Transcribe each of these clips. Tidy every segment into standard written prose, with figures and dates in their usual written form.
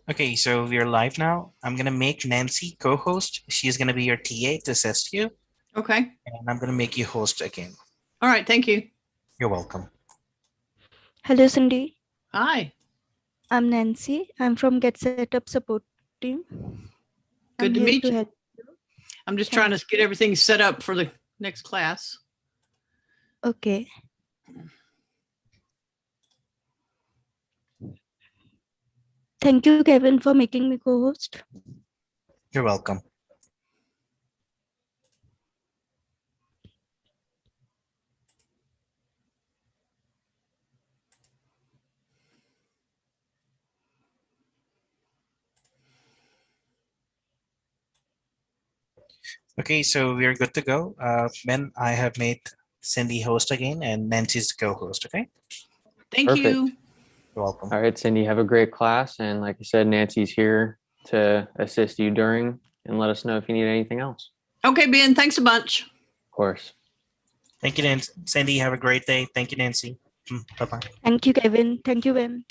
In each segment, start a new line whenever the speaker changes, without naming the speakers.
Okay, so we're live now. I'm gonna make Nancy co-host. She's gonna be your TA to assist you,
Okay.
and I'm gonna make you host again.
All right. Thank you.
You're welcome.
Hello, Cindy.
Hi.
I'm Nancy. I'm from Get Setup Support Team.
Good
I'm
to
here
meet
to
you.
help.
I'm just
Thank
trying to get everything set up for the next class.
Okay. Thank you, Kevin, for making me co-host.
You're welcome. Okay, so we're good to go. Ben, I have made Cindy host again, and Nancy's co-host. Okay,
Thank
Perfect.
you.
you're welcome.
All right, Cindy, have a great class. And like I said, Nancy's here to assist you during and let us know if you need anything else.
Okay, Ben. Thanks a bunch.
Of course.
Thank you, Nancy. Cindy, have a great day. Thank you, Nancy. Bye-bye.
Thank you, Kevin. Thank you, Ben.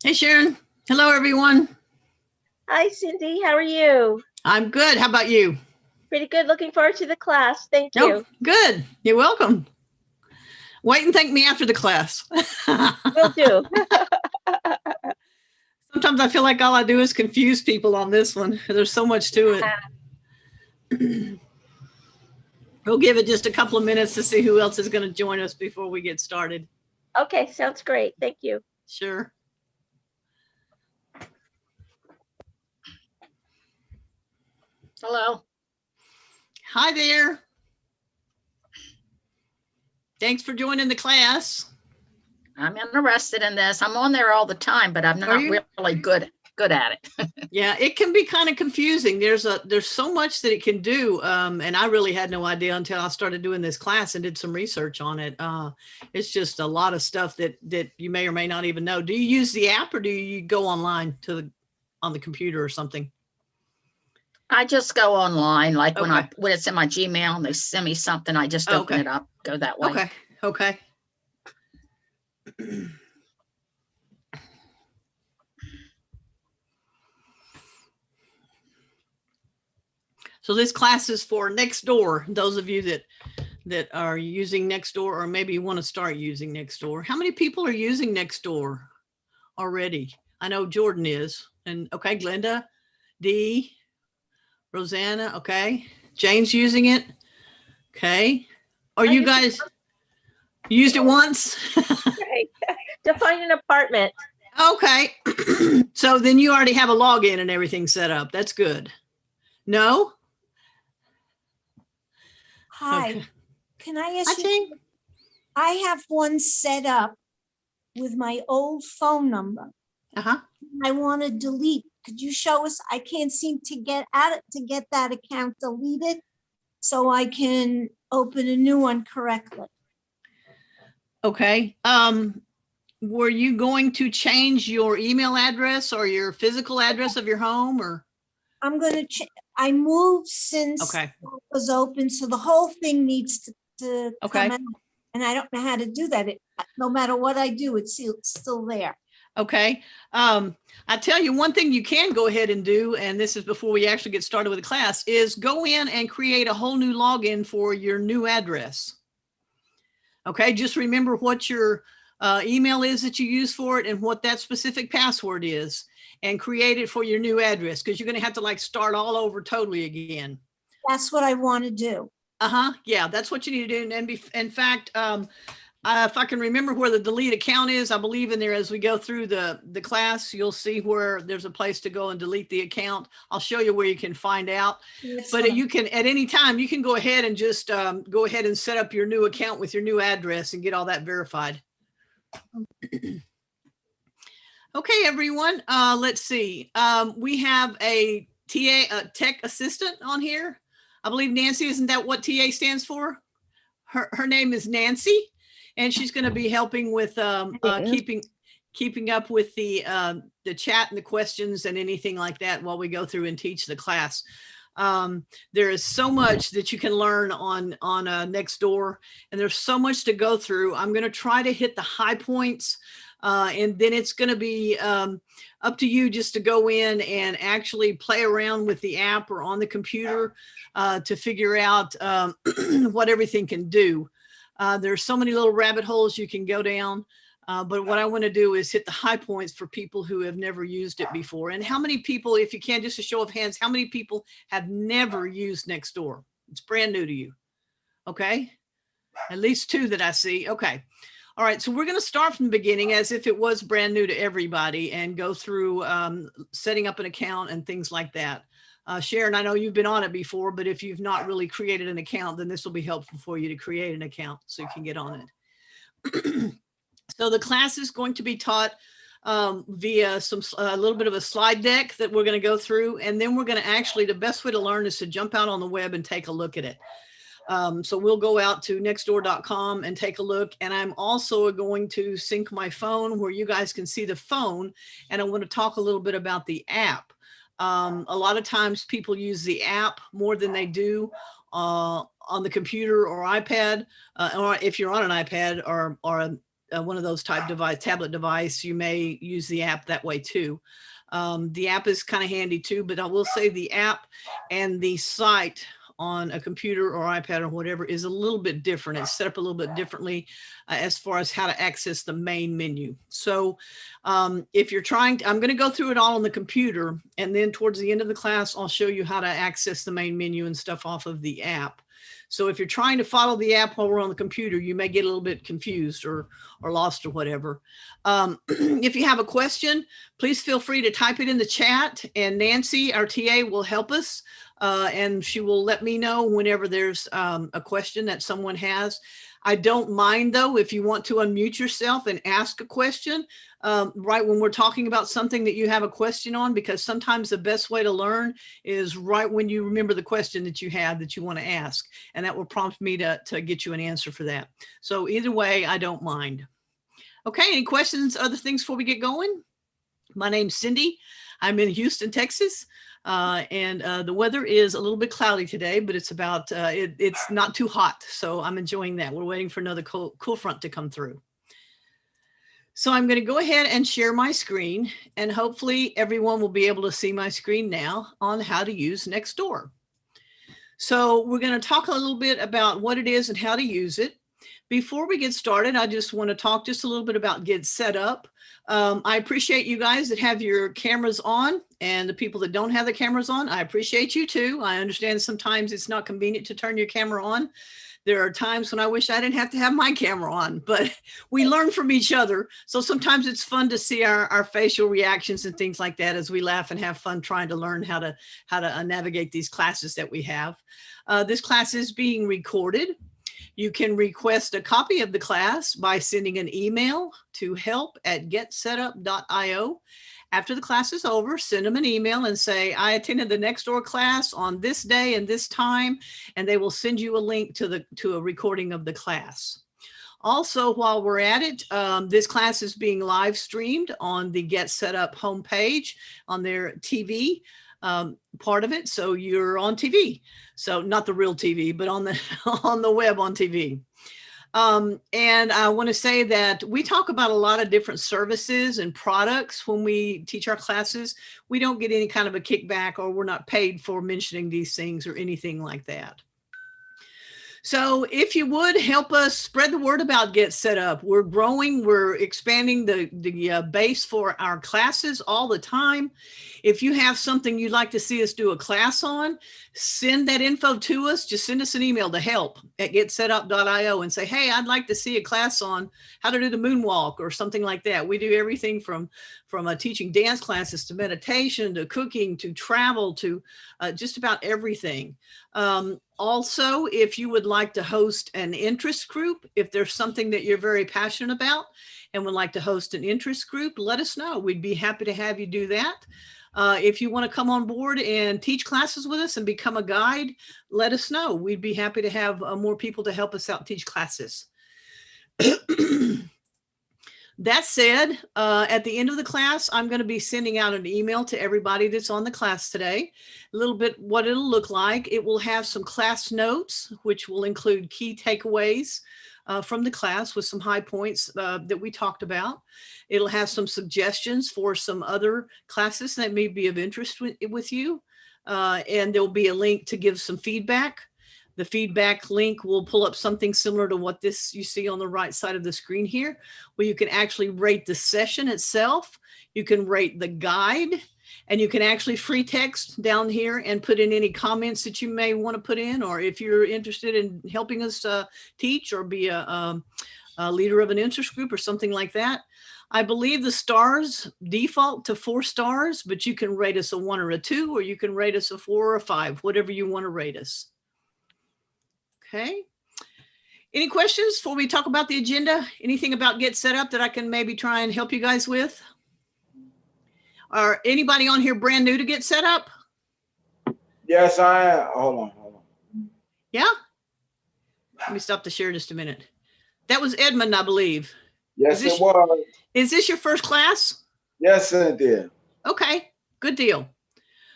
Hey, Sharon. Hello, everyone.
Hi, Cindy. How are you?
I'm good. How about you?
Pretty good. Looking forward to the class. Thank
Oh,
you.
good. You're welcome. Wait and thank me after the class.
Will do.
Sometimes I feel like all I do is confuse people on this one. There's so much to it. We'll give it just a couple of minutes to see who else is going to join us before we get started.
Okay, sounds great. Thank you.
Sure.
Hello.
Hi there. Thanks for joining the class.
I'm interested in this. I'm on there all the time, but I'm
Are
not
you?
really good at it.
Yeah, it can be kind of confusing. There's so much that it can do, and I really had no idea until I started doing this class and did some research on it. It's just a lot of stuff that you may or may not even know. Do you use the app or do you go online on the computer or something?
I just go online, like
Okay.
when it's in my Gmail and they send me something, I just open it up, go that way.
Okay. Okay. So this class is for Nextdoor. Those of you that are using Nextdoor or maybe want to start using Nextdoor. How many people are using Nextdoor already? I know Jordan is. And okay, Glenda, Dee, Rosanna, okay. Jane's using it. Okay. Are you guys used it once?
Right. To find an apartment.
Okay. So then you already have a login and everything set up. That's good. No?
Hi,
Okay.
can I
Hi,
ask you,
Jane.
I have one set up with my old phone number.
Uh-huh.
I want to delete. Could you show us? I can't seem to get at it to get that account deleted so I can open a new one correctly.
Okay. Were you going to change your email address or your physical address of your home or?
I'm going to, I moved since
Okay.
it was open, so the whole thing needs to
Okay.
come out. And I don't know how to do that. No matter what I do, it's still there.
Okay. I tell you one thing you can go ahead and do, and this is before we actually get started with the class, is go in and create a whole new login for your new address. Okay. Just remember what your email is that you use for it and what that specific password is, and create it for your new address, because you're going to have to like start all over totally again.
That's what I want to do.
Uh-huh. Yeah, that's what you need to do. And in fact, if I can remember where the delete account is, I believe in there as we go through the class, you'll see where there's a place to go and delete the account. I'll show you where you can find out.
That's
But
fine.
you can, at any time, you can go ahead and just go ahead and set up your new account with your new address and get all that verified. Okay, everyone. Let's see. We have a TA, tech assistant on here. I believe Nancy, isn't that what TA stands for? Her name is Nancy, and she's going to be helping with keeping up with the chat and the questions and anything like that while we go through and teach the class. There is so much that you can learn on Nextdoor, and there's so much to go through. I'm going to try to hit the high points. And then it's going to be up to you just to go in and actually play around with the app or on the computer to figure out what everything can do. There's so many little rabbit holes you can go down. But what I want to do is hit the high points for people who have never used it before. And how many people, if you can, just a show of hands, how many people have never used Nextdoor? It's brand new to you. Okay. At least two that I see. Okay. All right, so we're going to start from the beginning as if it was brand new to everybody and go through setting up an account and things like that. Sharon, I know you've been on it before, but if you've not really created an account, then this will be helpful for you to create an account so you can get on it. So the class is going to be taught via a little bit of a slide deck that we're going to go through, and then we're going to actually, the best way to learn is to jump out on the web and take a look at it. So we'll go out to nextdoor.com and take a look. And I'm also going to sync my phone where you guys can see the phone. And I want to talk a little bit about the app. A lot of times people use the app more than they do on the computer or iPad, or if you're on an iPad or one of those type device, tablet device, you may use the app that way too. The app is kind of handy too, but I will say the app and the site on a computer or iPad or whatever is a little bit different. It's set up a little bit differently as far as how to access the main menu. So if you're trying to, I'm going to go through it all on the computer, and then towards the end of the class, I'll show you how to access the main menu and stuff off of the app. So if you're trying to follow the app while we're on the computer, you may get a little bit confused or lost or whatever. If you have a question, please feel free to type it in the chat, and Nancy, our TA, will help us. And she will let me know whenever there's a question that someone has. I don't mind though, if you want to unmute yourself and ask a question right when we're talking about something that you have a question on, because sometimes the best way to learn is right when you remember the question that you have that you want to ask, and that will prompt me to get you an answer for that. So either way, I don't mind. Okay, any questions, other things before we get going? My name's Cindy. I'm in Houston, Texas. And the weather is a little bit cloudy today, but it's about, it's not too hot. So I'm enjoying that. We're waiting for another cool front to come through. So I'm going to go ahead and share my screen, and hopefully everyone will be able to see my screen now on how to use Nextdoor. So we're going to talk a little bit about what it is and how to use it. Before we get started, I just want to talk just a little bit about Get Set Up. I appreciate you guys that have your cameras on, and the people that don't have the cameras on, I appreciate you too. I understand sometimes it's not convenient to turn your camera on. There are times when I wish I didn't have to have my camera on, but we learn from each other. So sometimes it's fun to see our facial reactions and things like that as we laugh and have fun trying to learn how to navigate these classes that we have. This class is being recorded. You can request a copy of the class by sending an email to help@getsetup.io. After the class is over, send them an email and say, I attended the Nextdoor class on this day and this time, and they will send you a link to a recording of the class. Also, while we're at it, this class is being live streamed on the Get Set Up homepage on their TV part of it. So you're on TV. So not the real TV, but on the web on TV. And I want to say that we talk about a lot of different services and products when we teach our classes. We don't get any kind of a kickback, or we're not paid for mentioning these things or anything like that. So if you would help us spread the word about Get Set Up. We're growing, we're expanding the base for our classes all the time. If you have something you'd like to see us do a class on, send that info to us. Just send us an email to help@getsetup.io and say, hey, I'd like to see a class on how to do the moonwalk or something like that. We do everything from teaching dance classes to meditation to cooking to travel to just about everything. Also, if you would like to host an interest group, if there's something that you're very passionate about and would like to host an interest group, let us know. We'd be happy to have you do that. If you want to come on board and teach classes with us and become a guide, let us know. We'd be happy to have more people to help us out teach classes. That said, at the end of the class, I'm going to be sending out an email to everybody that's on the class today. A little bit what it'll look like. It will have some class notes, which will include key takeaways from the class with some high points that we talked about. It'll have some suggestions for some other classes that may be of interest with you. And there'll be a link to give some feedback. The feedback link will pull up something similar to what this you see on the right side of the screen here, where you can actually rate the session itself. You can rate the guide, and you can actually free text down here and put in any comments that you may want to put in, or if you're interested in helping us teach or be a leader of an interest group or something like that. I believe the stars default to 4 stars, but you can rate us a 1 or a 2, or you can rate us a 4 or a 5, whatever you want to rate us. Okay. Any questions before we talk about the agenda? Anything about Get Set Up that I can maybe try and help you guys with? Or anybody on here brand new to Get Set Up?
Yes, I am. Hold on.
Yeah? Let me stop the share just a minute. That was Edmund, I believe.
Yes, it was.
Is this your first class?
Yes, it did.
Okay, good deal.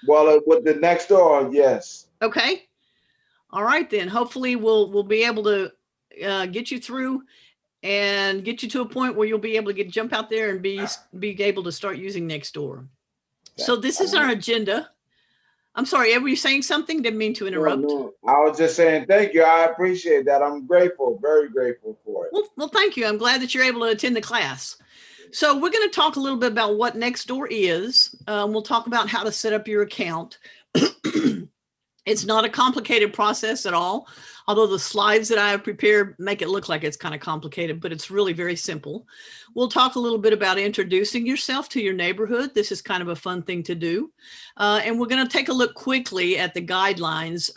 Well, with the Nextdoor, yes.
Okay. All right, then. Hopefully we'll be able to get you through. and get you to a point where you'll be able to jump out there and be able to start using Nextdoor. So this is our agenda. I'm sorry, were you saying something? Didn't mean to interrupt.
No, I was just saying thank you. I appreciate that. I'm grateful, very grateful for it.
Well, thank you. I'm glad that you're able to attend the class. So we're going to talk a little bit about what Nextdoor is. We'll talk about how to set up your account. It's not a complicated process at all, although the slides that I have prepared make it look like it's kind of complicated, but it's really very simple. We'll talk a little bit about introducing yourself to your neighborhood. This is kind of a fun thing to do. And we're going to take a look quickly at the guidelines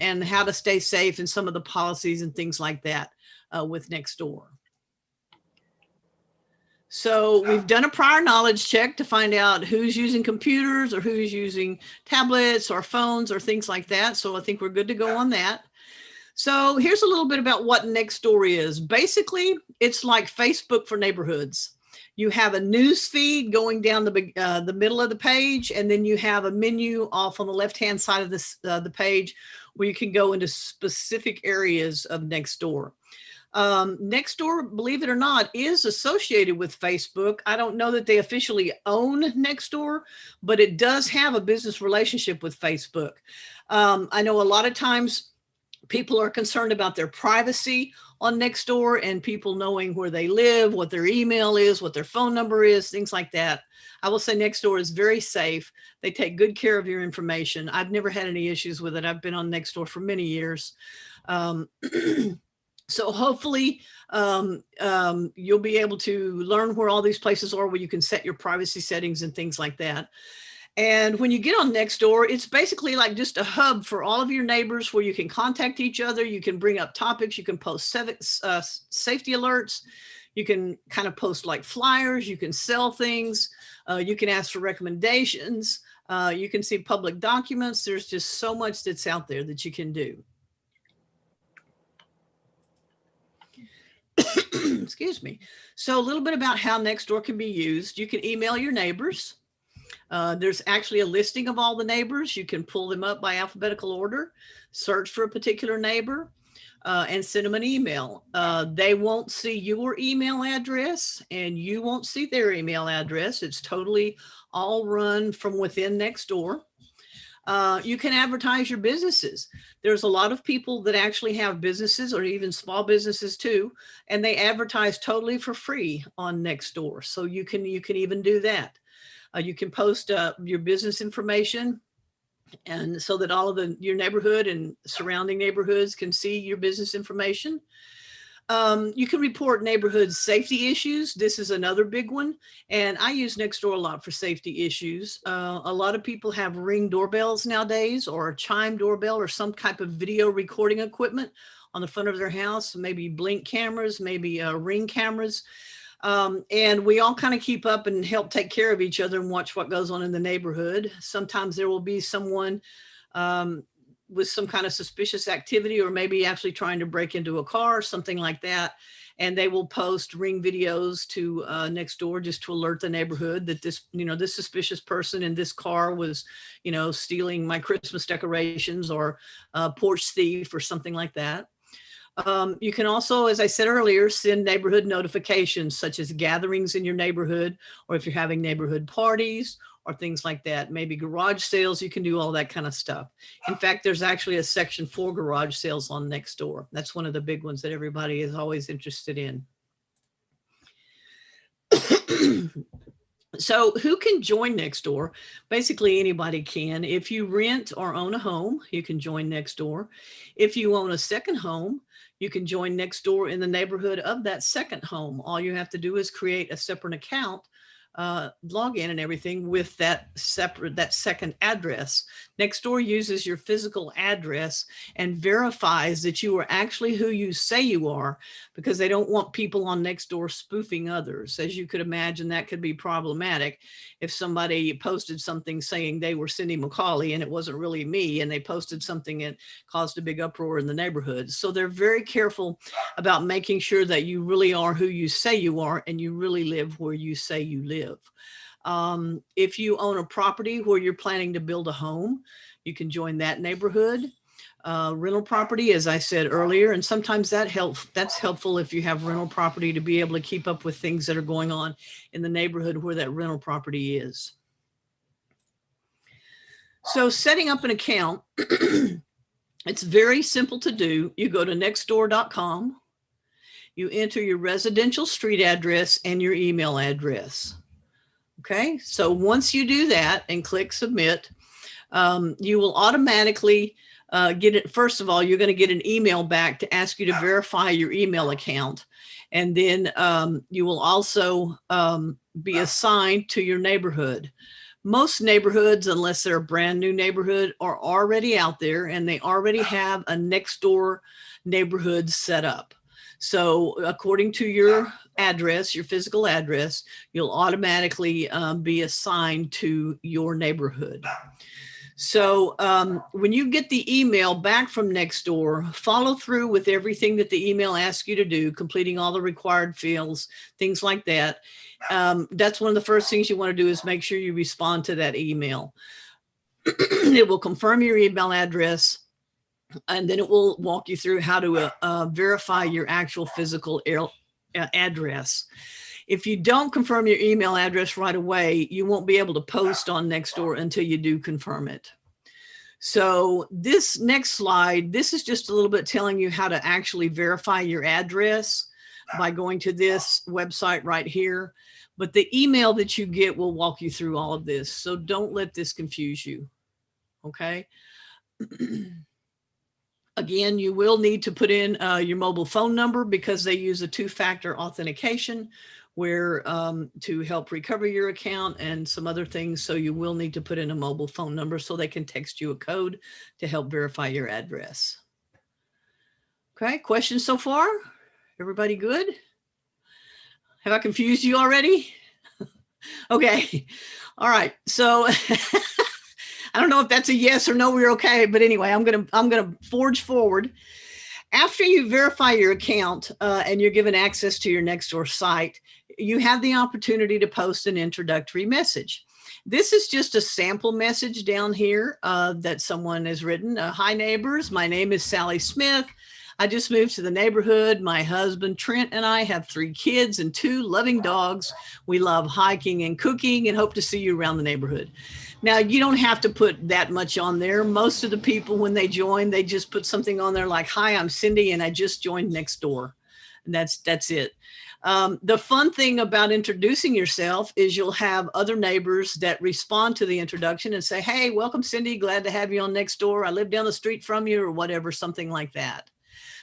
and how to stay safe and some of the policies and things like that with Nextdoor. So we've done a prior knowledge check to find out who's using computers or who's using tablets or phones or things like that. So I think we're good to go on that. So here's a little bit about what Nextdoor is. Basically, it's like Facebook for neighborhoods. You have a news feed going down the middle of the page, and then you have a menu off on the left-hand side of this, the page where you can go into specific areas of Nextdoor. Nextdoor, believe it or not, is associated with Facebook. I don't know that they officially own Nextdoor, but it does have a business relationship with Facebook. I know a lot of times people are concerned about their privacy on Nextdoor and people knowing where they live, what their email is, what their phone number is, things like that. I will say Nextdoor is very safe. They take good care of your information. I've never had any issues with it. I've been on Nextdoor for many years. So hopefully you'll be able to learn where all these places are where you can set your privacy settings and things like that. And when you get on Nextdoor, it's basically like just a hub for all of your neighbors where you can contact each other. You can bring up topics. You can post safety alerts. You can kind of post like flyers. You can sell things. You can ask for recommendations. You can see public documents. There's just so much that's out there that you can do. Excuse me. So a little bit about how Nextdoor can be used. You can email your neighbors. There's actually a listing of all the neighbors. You can pull them up by alphabetical order, search for a particular neighbor, and send them an email. They won't see your email address and you won't see their email address. It's totally all run from within Nextdoor. You can advertise your businesses. There's a lot of people that actually have businesses or even small businesses too, and they advertise totally for free on Nextdoor. So you can even do that. You can post your business information, and so that all of your neighborhood and surrounding neighborhoods can see your business information. You can report neighborhood safety issues. This is another big one. And I use Nextdoor a lot for safety issues. A lot of people have Ring doorbells nowadays, or a Chime doorbell, or some type of video recording equipment on the front of their house, maybe Blink cameras, maybe Ring cameras. And we all kind of keep up and help take care of each other and watch what goes on in the neighborhood. Sometimes there will be someone with some kind of suspicious activity, or maybe actually trying to break into a car, something like that. And they will post Ring videos to Nextdoor just to alert the neighborhood that this, this suspicious person in this car was, stealing my Christmas decorations, or a porch thief or something like that. You can also, as I said earlier, send neighborhood notifications, such as gatherings in your neighborhood, or if you're having neighborhood parties or things like that, maybe garage sales, you can do all that kind of stuff. In fact, there's actually a section for garage sales on Nextdoor. That's one of the big ones that everybody is always interested in. So who can join Nextdoor? Basically anybody can. If you rent or own a home, you can join Nextdoor. If you own a second home, you can join Nextdoor in the neighborhood of that second home. All you have to do is create a separate account, log in and everything with that second address. Nextdoor uses your physical address and verifies that you are actually who you say you are, because they don't want people on Nextdoor spoofing others. As you could imagine, that could be problematic if somebody posted something saying they were Cindy McCauley and it wasn't really me, and they posted something that caused a big uproar in the neighborhood. So they're very careful about making sure that you really are who you say you are and you really live where you say you live. If you own a property where you're planning to build a home, you can join that neighborhood. Rental property, as I said earlier, and sometimes that's helpful if you have rental property to be able to keep up with things that are going on in the neighborhood where that rental property is. So setting up an account, it's very simple to do. You go to nextdoor.com, you enter your residential street address and your email address. Okay, so once you do that and click submit, you will automatically get it. First of all, you're going to get an email back to ask you to verify your email account. And then you will also be assigned to your neighborhood. Most neighborhoods, unless they're a brand new neighborhood, are already out there and they already have a Nextdoor neighborhood set up. So according to your address, your physical address, you'll automatically be assigned to your neighborhood. So when you get the email back from Nextdoor, follow through with everything that the email asks you to do, completing all the required fields, things like that. That's one of the first things you want to do is make sure you respond to that email. It will confirm your email address, and then it will walk you through how to verify your actual physical address. If you don't confirm your email address right away, you won't be able to post on Nextdoor until you do confirm it. So this next slide, this is just a little bit telling you how to actually verify your address by going to this website right here. But the email that you get will walk you through all of this. So don't let this confuse you. Okay. Again, you will need to put in your mobile phone number because they use a two-factor authentication where to help recover your account and some other things. So you will need to put in a mobile phone number so they can text you a code to help verify your address. Okay, questions so far? Everybody good? Have I confused you already? Okay, all right. So I don't know if that's a yes or no, we're okay. But anyway, I'm gonna forge forward. After you verify your account and you're given access to your Nextdoor site, you have the opportunity to post an introductory message. This is just a sample message down here that someone has written. Hi neighbors, my name is Sally Smith. I just moved to the neighborhood. My husband, Trent, and I have 3 kids and 2 loving dogs. We love hiking and cooking and hope to see you around the neighborhood. Now, you don't have to put that much on there. Most of the people, when they join, they just put something on there like, hi, I'm Cindy, and I just joined Nextdoor. And that's it. The fun thing about introducing yourself is you'll have other neighbors that respond to the introduction and say, hey, welcome, Cindy. Glad to have you on Nextdoor. I live down the street from you or whatever, something like that.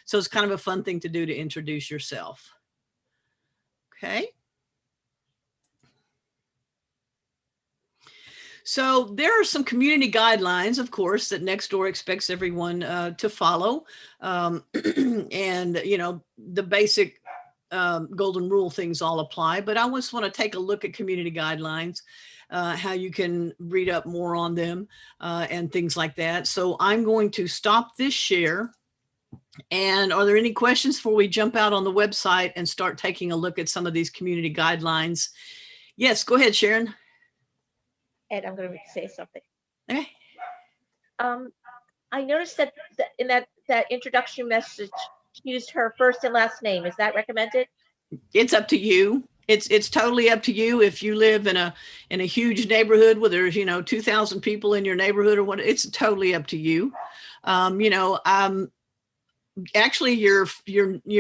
So it's kind of a fun thing to do to introduce yourself. Okay. So there are some community guidelines, of course, that Nextdoor expects everyone to follow. And, you know, the basic golden rule things all apply. But I just want to take a look at community guidelines, how you can read up more on them and things like that. So I'm going to stop this share. And are there any questions before we jump out on the website and start taking a look at some of these community guidelines? Yes, go ahead, Sharon.
Ed, I'm going to say something.
Okay.
I noticed that in that introduction message used her first and last name. Is that recommended?
It's up to you. It's totally up to you. If you live in a huge neighborhood where there's 2,000 people in your neighborhood or what, it's totally up to you. Actually, your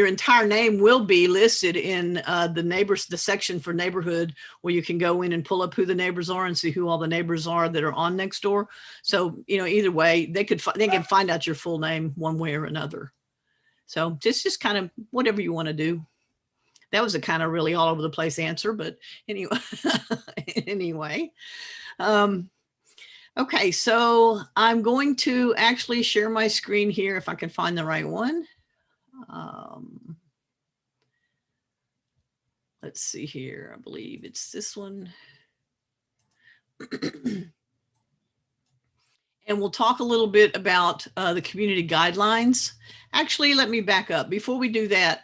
entire name will be listed in the section for neighborhood, where you can go in and pull up who the neighbors are and see who all the neighbors are that are on Nextdoor. So either way, they can find out your full name one way or another. So just kind of whatever you want to do. That was a kind of really all over the place answer, but anyway. Okay, so I'm going to actually share my screen here if I can find the right one. Let's see here. I believe it's this one. And we'll talk a little bit about the community guidelines. Actually, let me back up. Before we do that,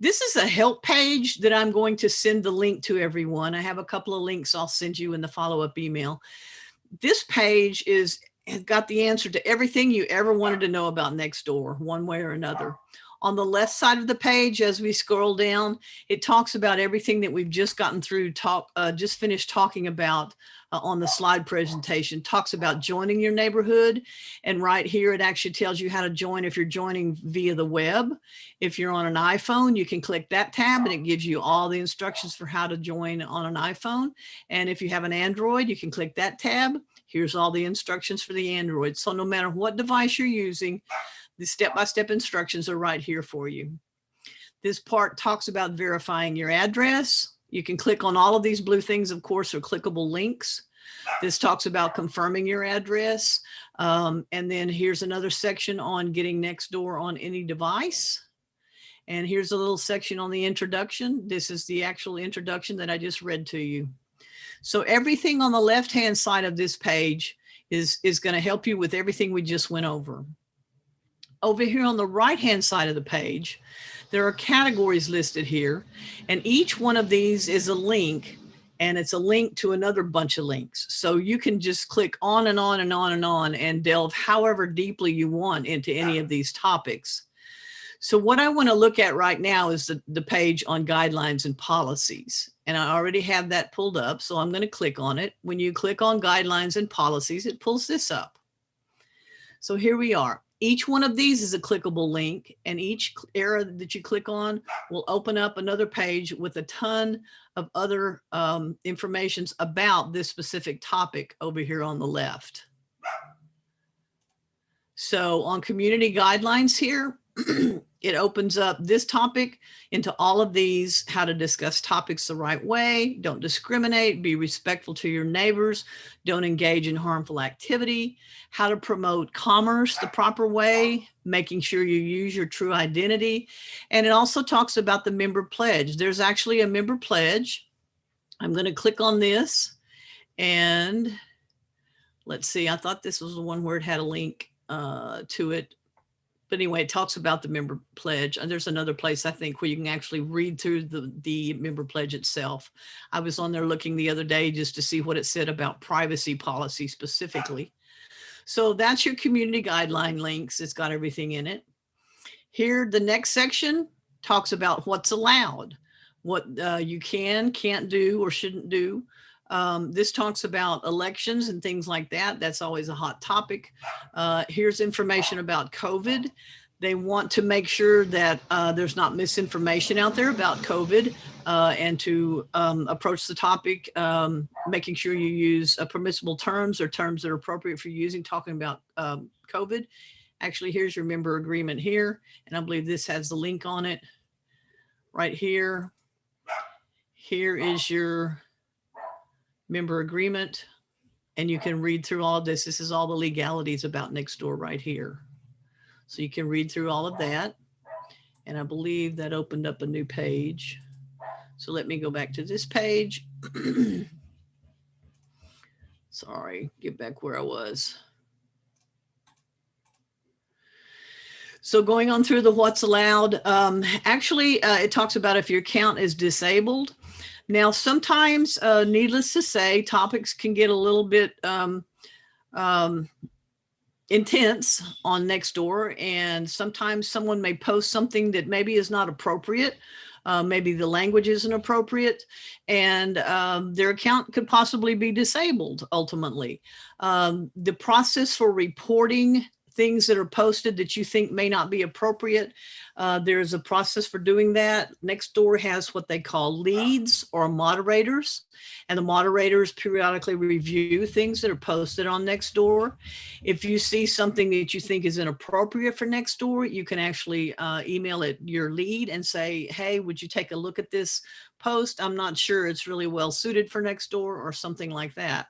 this is a help page that I'm going to send the link to everyone. I have a couple of links I'll send you in the follow-up email. This page is has got the answer to everything you ever wanted to know about Nextdoor, one way or another. On the left side of the page, as we scroll down, it talks about everything that we've just gotten through, just finished talking about on the slide presentation. Talks about joining your neighborhood. And right here, it actually tells you how to join if you're joining via the web. If you're on an iPhone, you can click that tab and it gives you all the instructions for how to join on an iPhone. And if you have an Android, you can click that tab. Here's all the instructions for the Android. So no matter what device you're using, the step-by-step instructions are right here for you. This part talks about verifying your address. You can click on all of these blue things, of course, are clickable links. This talks about confirming your address. And then here's another section on getting Nextdoor on any device. And here's a little section on the introduction. This is the actual introduction that I just read to you. So everything on the left-hand side of this page is going to help you with everything we just went over. Over here on the right-hand side of the page, there are categories listed here, and each one of these is a link, and it's a link to another bunch of links. So you can just click on and on and on and on and delve however deeply you want into any of these topics. So what I want to look at right now is the page on guidelines and policies. And I already have that pulled up, so I'm going to click on it. When you click on guidelines and policies, it pulls this up. So here we are. Each one of these is a clickable link, and each arrow that you click on will open up another page with a ton of other information about this specific topic over here on the left. So on community guidelines here, it opens up this topic into all of these: how to discuss topics the right way, don't discriminate, be respectful to your neighbors, don't engage in harmful activity, how to promote commerce the proper way, making sure you use your true identity. And it also talks about the member pledge. There's actually a member pledge. I'm going to click on this and let's see. I thought this was the one where it had a link to it. But anyway, it talks about the member pledge. And there's another place, I think, where you can actually read through the member pledge itself. I was on there looking the other day just to see what it said about privacy policy specifically. So that's your community guideline links. It's got everything in it. Here, the next section talks about what's allowed, what you can't do or shouldn't do. This talks about elections and things like that. That's always a hot topic. Here's information about COVID. They want to make sure that there's not misinformation out there about COVID and to approach the topic, making sure you use permissible terms or terms that are appropriate for using, talking about COVID. Actually, here's your member agreement here. And I believe this has the link on it right here. Here is your member agreement, and you can read through all of this. This is all the legalities about Nextdoor right here. So you can read through all of that. And I believe that opened up a new page. So let me go back to this page. Sorry, get back where I was. So going on through the what's allowed, actually, it talks about if your account is disabled. Now, sometimes, needless to say, topics can get a little bit intense on Nextdoor, and sometimes someone may post something that maybe is not appropriate. Maybe the language isn't appropriate, and their account could possibly be disabled ultimately. The process for reporting things that are posted that you think may not be appropriate, there's a process for doing that. Nextdoor has what they call leads or moderators, and the moderators periodically review things that are posted on Nextdoor. If you see something that you think is inappropriate for Nextdoor, you can actually email it your lead and say, hey, would you take a look at this post? I'm not sure it's really well suited for Nextdoor, or something like that.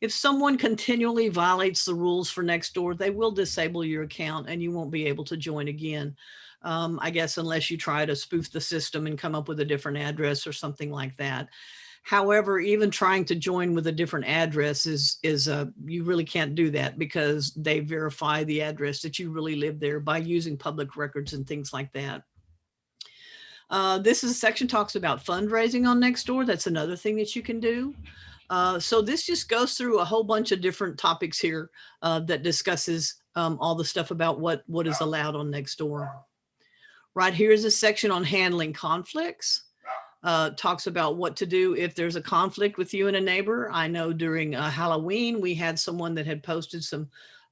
If someone continually violates the rules for Nextdoor, they will disable your account and you won't be able to join again. I guess unless you try to spoof the system and come up with a different address or something like that. However, even trying to join with a different address is you really can't do that, because they verify the address that you really live there by using public records and things like that. This is a section talks about fundraising on Nextdoor. That's another thing that you can do. So this just goes through a whole bunch of different topics here that discusses all the stuff about what is allowed on Nextdoor. Right here is a section on handling conflicts. Talks about what to do if there's a conflict with you and a neighbor. I know during Halloween, we had someone that had posted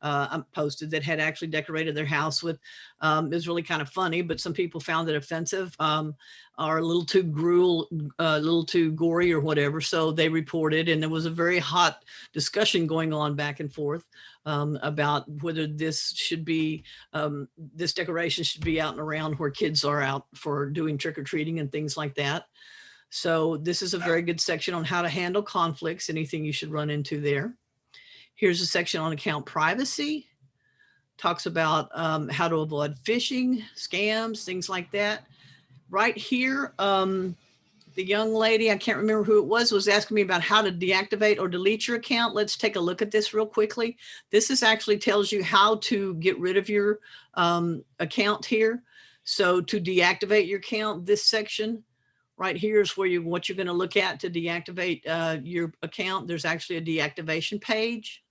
that had actually decorated their house with, it was really kind of funny, but some people found it offensive or a little too a little too gory or whatever. So they reported, and there was a very hot discussion going on back and forth about whether this should be, this decoration should be out and around where kids are out for doing trick-or-treating and things like that. So this is a very good section on how to handle conflicts, anything you should run into there. Here's a section on account privacy. Talks about how to avoid phishing, scams, things like that. Right here, the young lady, I can't remember who it was asking me about how to deactivate or delete your account. Let's take a look at this real quickly. This is actually tells you how to get rid of your account here. So to deactivate your account, this section right here is where what you're going to look at to deactivate your account. There's actually a deactivation page.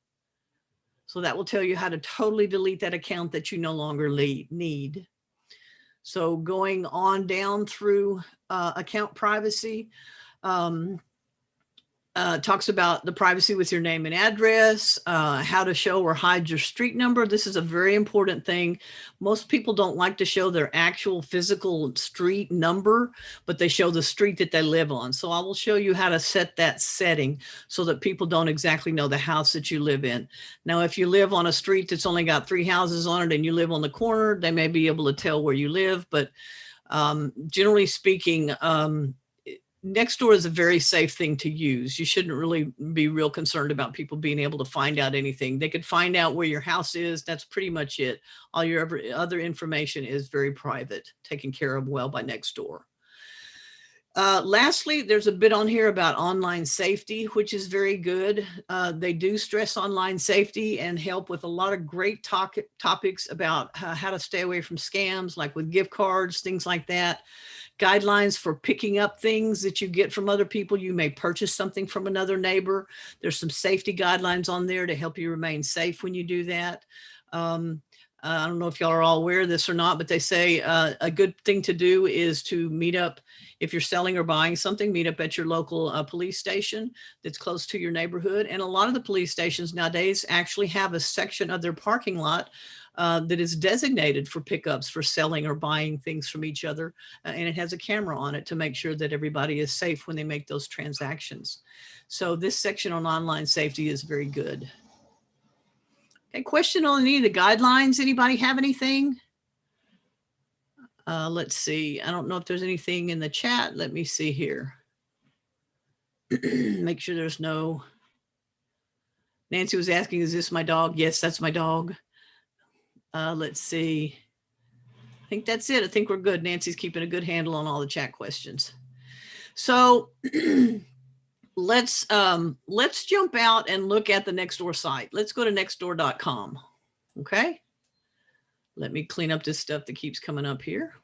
So that will tell you how to totally delete that account that you no longer need. So going on down through account privacy, talks about the privacy with your name and address, how to show or hide your street number. This is a very important thing. Most people don't like to show their actual physical street number, but they show the street that they live on. So I will show you how to set that setting so that people don't exactly know the house that you live in. Now, if you live on a street that's only got 3 houses on it and you live on the corner, they may be able to tell where you live. But generally speaking, Nextdoor is a very safe thing to use. You shouldn't really be real concerned about people being able to find out anything. They could find out where your house is. That's pretty much it. All your other information is very private, taken care of well by Nextdoor. Lastly, there's a bit on here about online safety, which is very good. They do stress online safety and help with a lot of great topics about how to stay away from scams, like with gift cards, things like that. Guidelines for picking up things that you get from other people. You may purchase something from another neighbor. There's some safety guidelines on there to help you remain safe when you do that. I don't know if y'all are all aware of this or not, but they say a good thing to do is to meet up. If you're selling or buying something, meet up at your local police station that's close to your neighborhood. And a lot of the police stations nowadays actually have a section of their parking lot that is designated for pickups for selling or buying things from each other. And it has a camera on it to make sure that everybody is safe when they make those transactions. So this section on online safety is very good. Okay, question on any of the guidelines. Anybody have anything? Let's see. I don't know if there's anything in the chat. Let me see here. Make sure there's no. Nancy was asking, is this my dog? Yes, that's my dog. Let's see. I think that's it. I think we're good. Nancy's keeping a good handle on all the chat questions. So let's jump out and look at the Nextdoor site. Let's go to nextdoor.com. Okay. Let me clean up this stuff that keeps coming up here.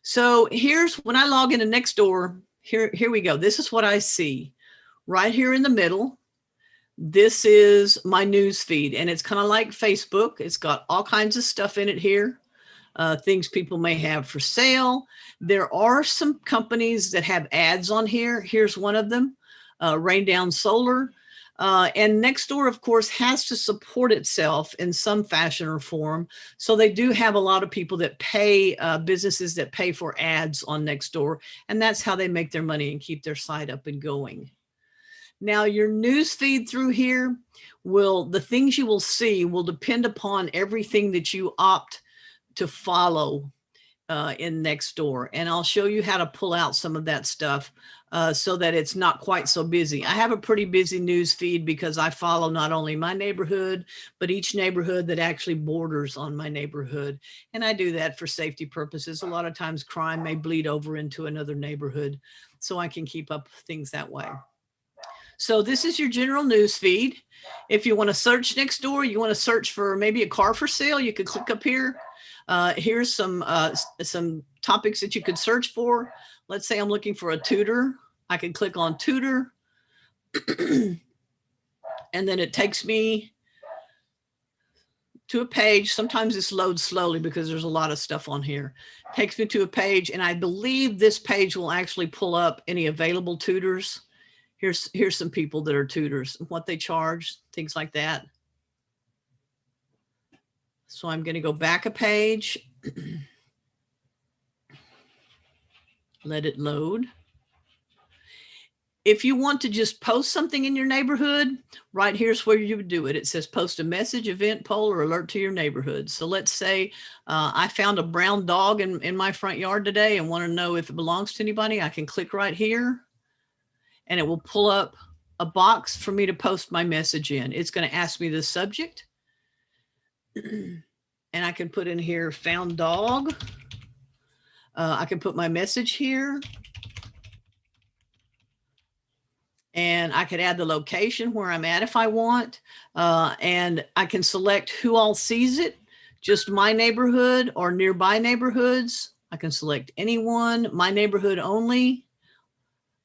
So here's when I log into Nextdoor, here we go. This is what I see right here in the middle. This is my news feed, and it's kind of like Facebook. It's got all kinds of stuff in it here, things people may have for sale. There are some companies that have ads on here. Here's one of them, Rain Down Solar. And Nextdoor, of course, has to support itself in some fashion or form. So they do have a lot of people that pay, businesses that pay for ads on Nextdoor, and that's how they make their money and keep their site up and going. Now, your news feed through here the things you will see will depend upon everything that you opt to follow in Nextdoor. And I'll show you how to pull out some of that stuff so that it's not quite so busy. I have a pretty busy news feed because I follow not only my neighborhood, but each neighborhood that actually borders on my neighborhood. And I do that for safety purposes. A lot of times crime may bleed over into another neighborhood, so I can keep up things that way. So this is your general news feed. If you want to search Nextdoor, you want to search for maybe a car for sale, you could click up here. Here's some topics that you could search for. Let's say I'm looking for a tutor. I can click on tutor. And then it takes me to a page. Sometimes this loads slowly because there's a lot of stuff on here. It takes me to a page, and I believe this page will actually pull up any available tutors. Here's some people that are tutors, what they charge, things like that. So I'm going to go back a page. Let it load. If you want to just post something in your neighborhood, right here's where you would do it. It says post a message, event, poll, or alert to your neighborhood. So let's say I found a brown dog in my front yard today and want to know if it belongs to anybody. I can click right here and it will pull up a box for me to post my message in. It's going to ask me the subject. And I can put in here found dog. I can put my message here. And I could add the location where I'm at if I want. And I can select who all sees it, just my neighborhood or nearby neighborhoods. I can select anyone, my neighborhood only,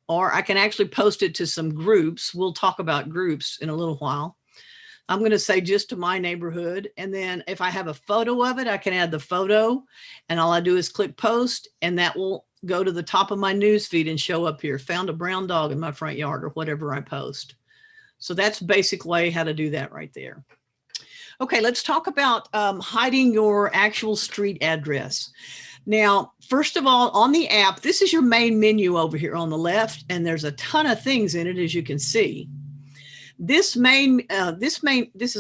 or I can actually post it to some groups. We'll talk about groups in a little while. I'm going to say just to my neighborhood. And then if I have a photo of it, I can add the photo, and all I do is click post, and that will go to the top of my newsfeed and show up here. Found a brown dog in my front yard, or whatever I post. So that's basic way how to do that right there. Okay, let's talk about hiding your actual street address. Now, first of all, on the app, this is your main menu over here on the left, and there's a ton of things in it, as you can see. This is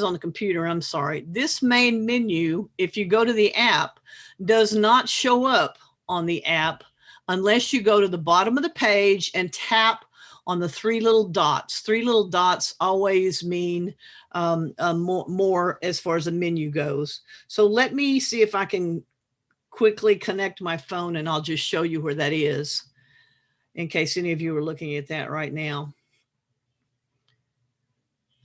on the computer, I'm sorry. This main menu, if you go to the app, does not show up on the app unless you go to the bottom of the page and tap on the three little dots. Three little dots always mean more as far as the menu goes. So let me see if I can quickly connect my phone, and I'll just show you where that is in case any of you are looking at that right now.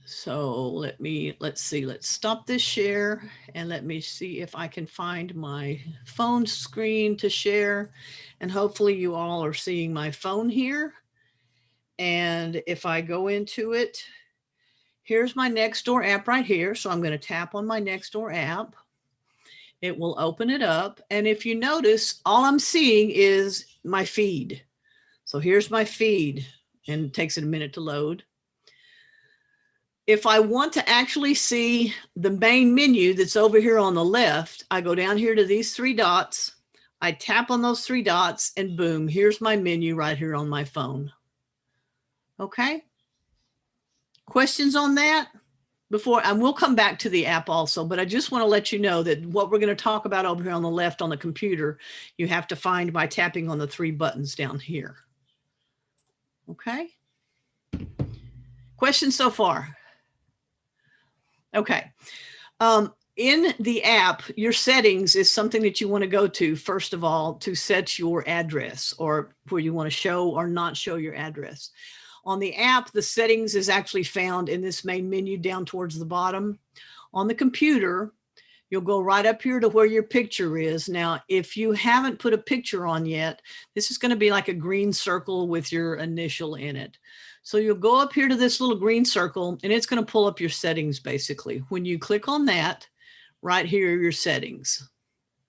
So let's see, let's stop this share and let me see if I can find my phone screen to share. And hopefully you all are seeing my phone here. And if I go into it, here's my Nextdoor app right here. So I'm going to tap on my Nextdoor app. It will open it up. And if you notice, all I'm seeing is my feed. So here's my feed, and it takes it a minute to load. If I want to actually see the main menu that's over here on the left, I go down here to these three dots. I tap on those three dots, and boom, here's my menu right here on my phone. Okay. Questions on that? And we'll come back to the app also, but I just want to let you know that what we're going to talk about over here on the left on the computer, you have to find by tapping on the three buttons down here. Okay. Questions so far? Okay. In the app, your settings is something that you want to go to, first of all, to set your address, or where you want to show or not show your address. On the app, the settings is actually found in this main menu down towards the bottom. On the computer, you'll go right up here to where your picture is. Now, if you haven't put a picture on yet, this is going to be like a green circle with your initial in it. So you'll go up here to this little green circle, and it's going to pull up your settings basically. When you click on that, right here are your settings.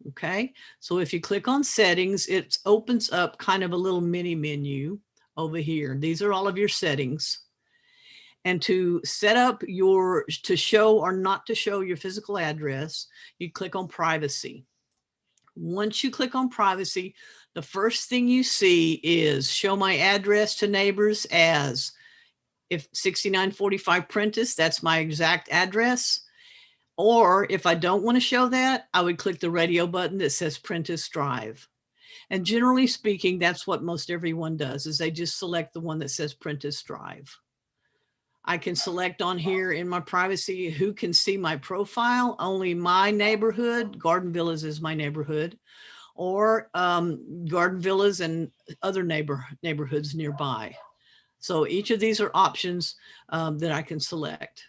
Okay, so if you click on settings, it opens up kind of a little mini menu over here. These are all of your settings. And to set up to show or not to show your physical address, you click on privacy. Once you click on privacy, the first thing you see is show my address to neighbors as, if 6945 Prentice, that's my exact address. Or if I don't want to show that, I would click the radio button that says Prentice Drive. And generally speaking, that's what most everyone does, is they just select the one that says Prentice Drive. I can select on here in my privacy who can see my profile. Only my neighborhood, Garden Villas is my neighborhood, or Garden Villas and other neighborhoods nearby. So each of these are options that I can select.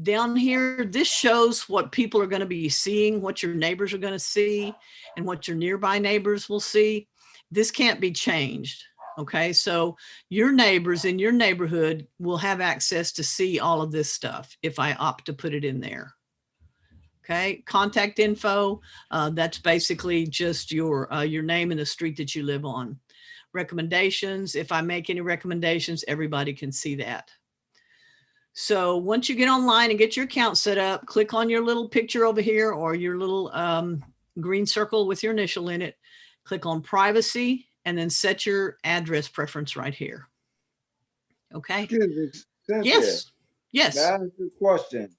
Down here, this shows what people are going to be seeing, what your neighbors are going to see, and what your nearby neighbors will see. This can't be changed. Okay, so your neighbors in your neighborhood will have access to see all of this stuff if I opt to put it in there. Okay, contact info, that's basically just your name and the street that you live on. Recommendations, if I make any recommendations, everybody can see that. So once you get online and get your account set up, click on your little picture over here or your little green circle with your initial in it, click on privacy, and then set your address preference right here. Okay.
Excuse me, Cynthia.
Yes. Yes.
That's the question.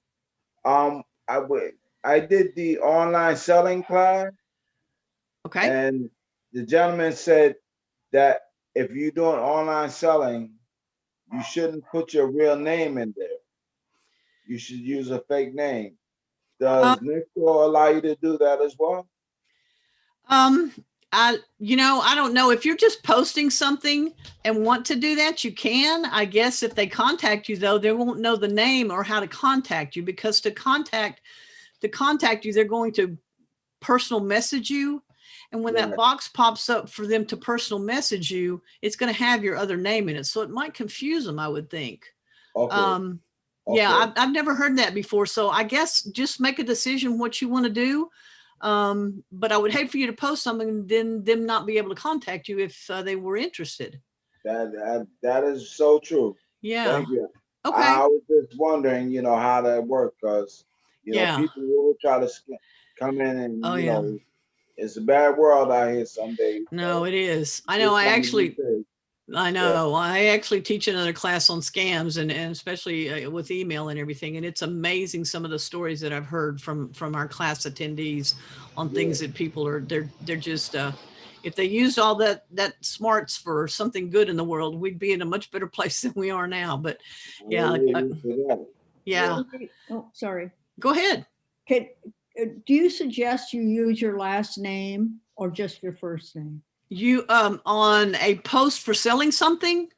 I did the online selling class,
Okay.
and the gentleman said that if you're doing online selling, you shouldn't put your real name in there. You should use a fake name. Does Nextdoor allow you to do that as well?
I don't know if you're just posting something and want to do that, you can. I guess if they contact you though, they won't know the name or how to contact you, because to contact you, they're going to personal message you. And when that box pops up for them to personal message you, it's going to have your other name in it. So it might confuse them, I would think.
Okay.
Yeah, I've never heard that before. So I guess just make a decision what you want to do. But I would hate for you to post something and then them not be able to contact you if they were interested.
That is so true.
Yeah.
Thank you.
Okay.
I was just wondering, how that worked, because people will try to come in and it's a bad world out here some days.
No, it is. I know. I actually teach another class on scams and especially with email and everything. And it's amazing some of the stories that I've heard from our class attendees on things that people are, they're just, if they used all that smarts for something good in the world, we'd be in a much better place than we are now. But yeah.
Oh, sorry.
Go ahead.
Do you suggest you use your last name or just your first name?
You on a post for selling something?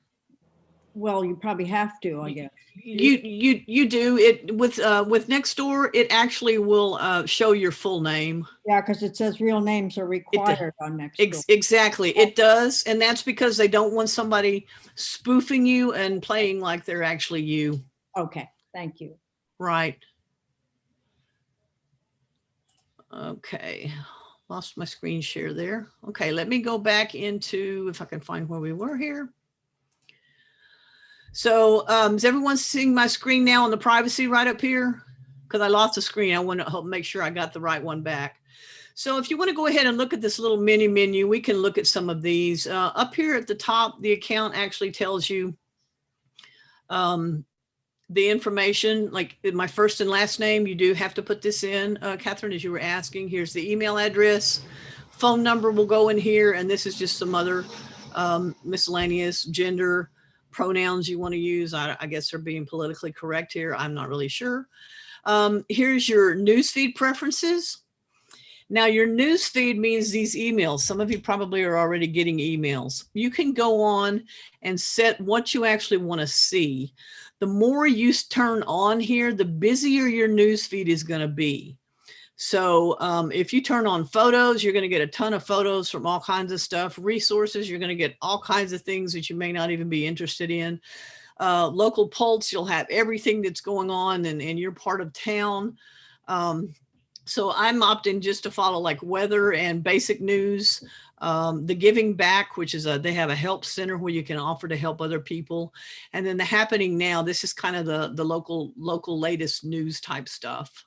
Well, you probably have to, I guess.
You do it with Nextdoor. It actually will show your full name.
Yeah, because it says real names are required on Nextdoor.
Exactly, it does, and that's because they don't want somebody spoofing you and playing like they're actually you.
Okay, thank you.
Right. Okay, lost my screen share there. Okay, let me go back into, if I can find where we were here. So is everyone seeing my screen now on the privacy right up here? Because I lost the screen. I want to make sure I got the right one back. So if you want to go ahead and look at this little mini menu, we can look at some of these. Up here at the top, the account actually tells you the information, like my first and last name. You do have to put this in, Catherine, as you were asking. Here's the email address. Phone number will go in here, and this is just some other miscellaneous gender pronouns you want to use. I guess they're being politically correct here. I'm not really sure. Here's your newsfeed preferences. Now your newsfeed means these emails. Some of you probably are already getting emails. You can go on and set what you actually want to see. The more you turn on here, the busier your newsfeed is going to be. So if you turn on photos, you're going to get a ton of photos from all kinds of stuff. Resources, you're going to get all kinds of things that you may not even be interested in. Local pulse, you'll have everything that's going on in your part of town. So I'm opting just to follow like weather and basic news. The giving back, which is they have a help center where you can offer to help other people. And then the happening now, this is kind of the local latest news type stuff.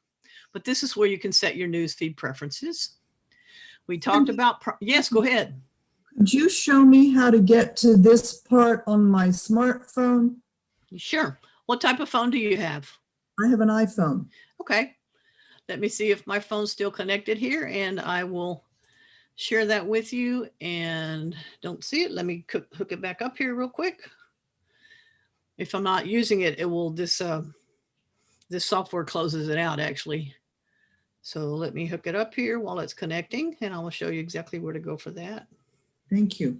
But this is where you can set your newsfeed preferences. We talked about, yes, go ahead.
Could you show me how to get to this part on my smartphone?
Sure. What type of phone do you have?
I have an iPhone.
Okay. Let me see if my phone's still connected here, and I will share that with you. And don't see it. Let me hook it back up here real quick. If I'm not using it, it will, this software closes it out actually. So let me hook it up here while it's connecting, and I will show you exactly where to go for that.
Thank you.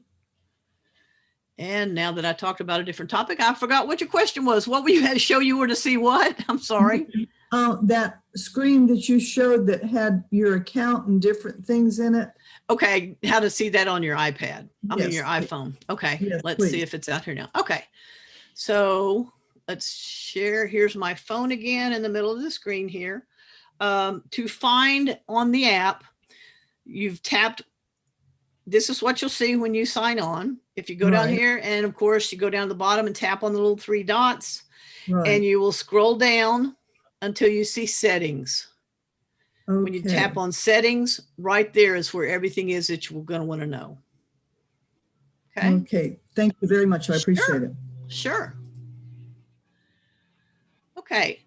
And now that I talked about a different topic, I forgot what your question was. What were you show you where to see what? I'm sorry.
That screen that you showed that had your account and different things in it.
Okay, how to see that on your iPad. I'm in
Yes,
your iPhone. Okay,
Yes,
let's see
please.
if it's out here now. Okay, so let's share. Here's my phone again in the middle of the screen here. To find on the app, you've tapped. This is what you'll see when you sign on. If you go down
Right.
here, and of course you go down the bottom and tap on the little 3 dots, and
Right.
you will scroll down until you see settings. When you tap
Okay.
on settings, right there is where everything is that you're going to want to know. Okay.
Okay. Thank you very much. I appreciate it.
Sure. Okay.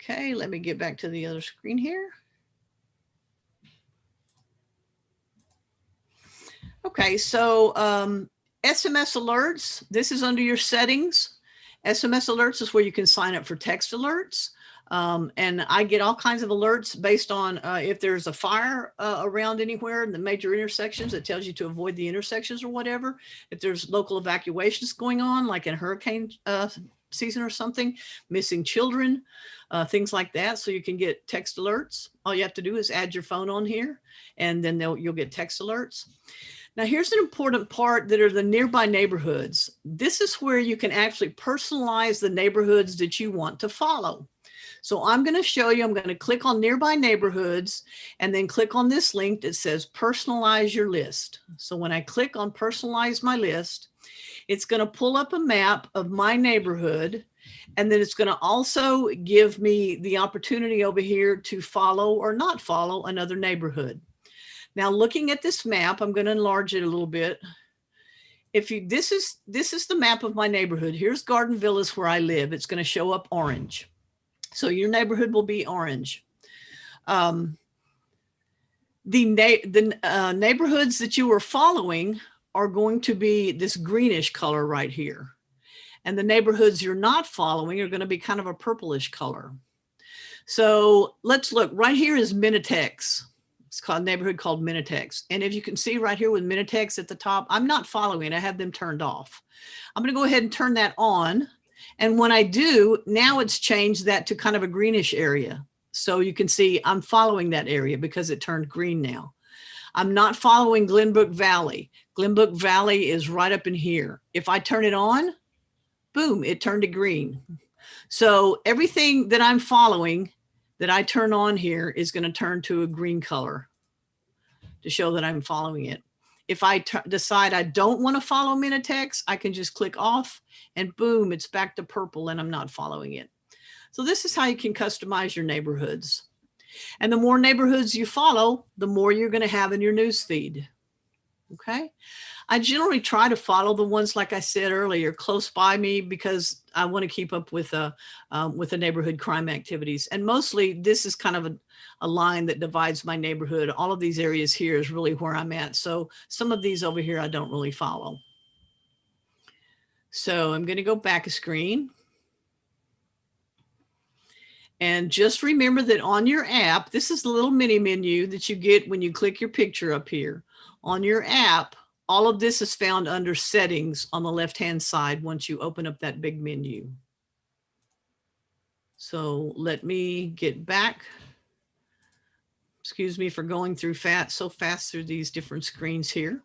Okay, let me get back to the other screen here. Okay, so SMS alerts, this is under your settings. SMS alerts is where you can sign up for text alerts. And I get all kinds of alerts based on if there's a fire around anywhere in the major intersections, it tells you to avoid the intersections or whatever. If there's local evacuations going on, like in hurricane season or something, missing children, things like that. So you can get text alerts. All you have to do is add your phone on here, and then you'll get text alerts. Now, here's an important part that are the nearby neighborhoods. This is where you can actually personalize the neighborhoods that you want to follow. So I'm going to show you, I'm going to click on nearby neighborhoods and then click on this link that says personalize your list. So when I click on personalize my list, it's going to pull up a map of my neighborhood. And then it's going to also give me the opportunity over here to follow or not follow another neighborhood. Now, looking at this map, I'm going to enlarge it a little bit. If you, this is the map of my neighborhood. Here's Garden Villas where I live. It's going to show up orange. So your neighborhood will be orange. The neighborhoods that you are following are going to be this greenish color right here. And the neighborhoods you're not following are going to be kind of a purplish color. So let's look. Right here is Minitex. It's called a neighborhood called Minitex. And if you can see right here with Minitex at the top, I'm not following. I have them turned off. I'm going to go ahead and turn that on. And when I do, now it's changed that to kind of a greenish area. So you can see I'm following that area because it turned green now. I'm not following Glenbrook Valley. Glenbrook Valley is right up in here. If I turn it on, boom, it turned to green. So everything that I'm following that I turn on here is going to turn to a green color to show that I'm following it. If I decide I don't want to follow Minitex, I can just click off and boom, it's back to purple and I'm not following it. So this is how you can customize your neighborhoods. And the more neighborhoods you follow, the more you're going to have in your newsfeed. Okay. I generally try to follow the ones, like I said earlier, close by me because I want to keep up with the neighborhood crime activities. And mostly this is kind of a line that divides my neighborhood. All of these areas here is really where I'm at. So some of these over here, I don't really follow. So I'm going to go back a screen. And just remember that on your app, this is the little mini menu that you get when you click your picture up here. On your app, all of this is found under settings on the left-hand side once you open up that big menu. So let me get back. Excuse me for going through so fast through these different screens here.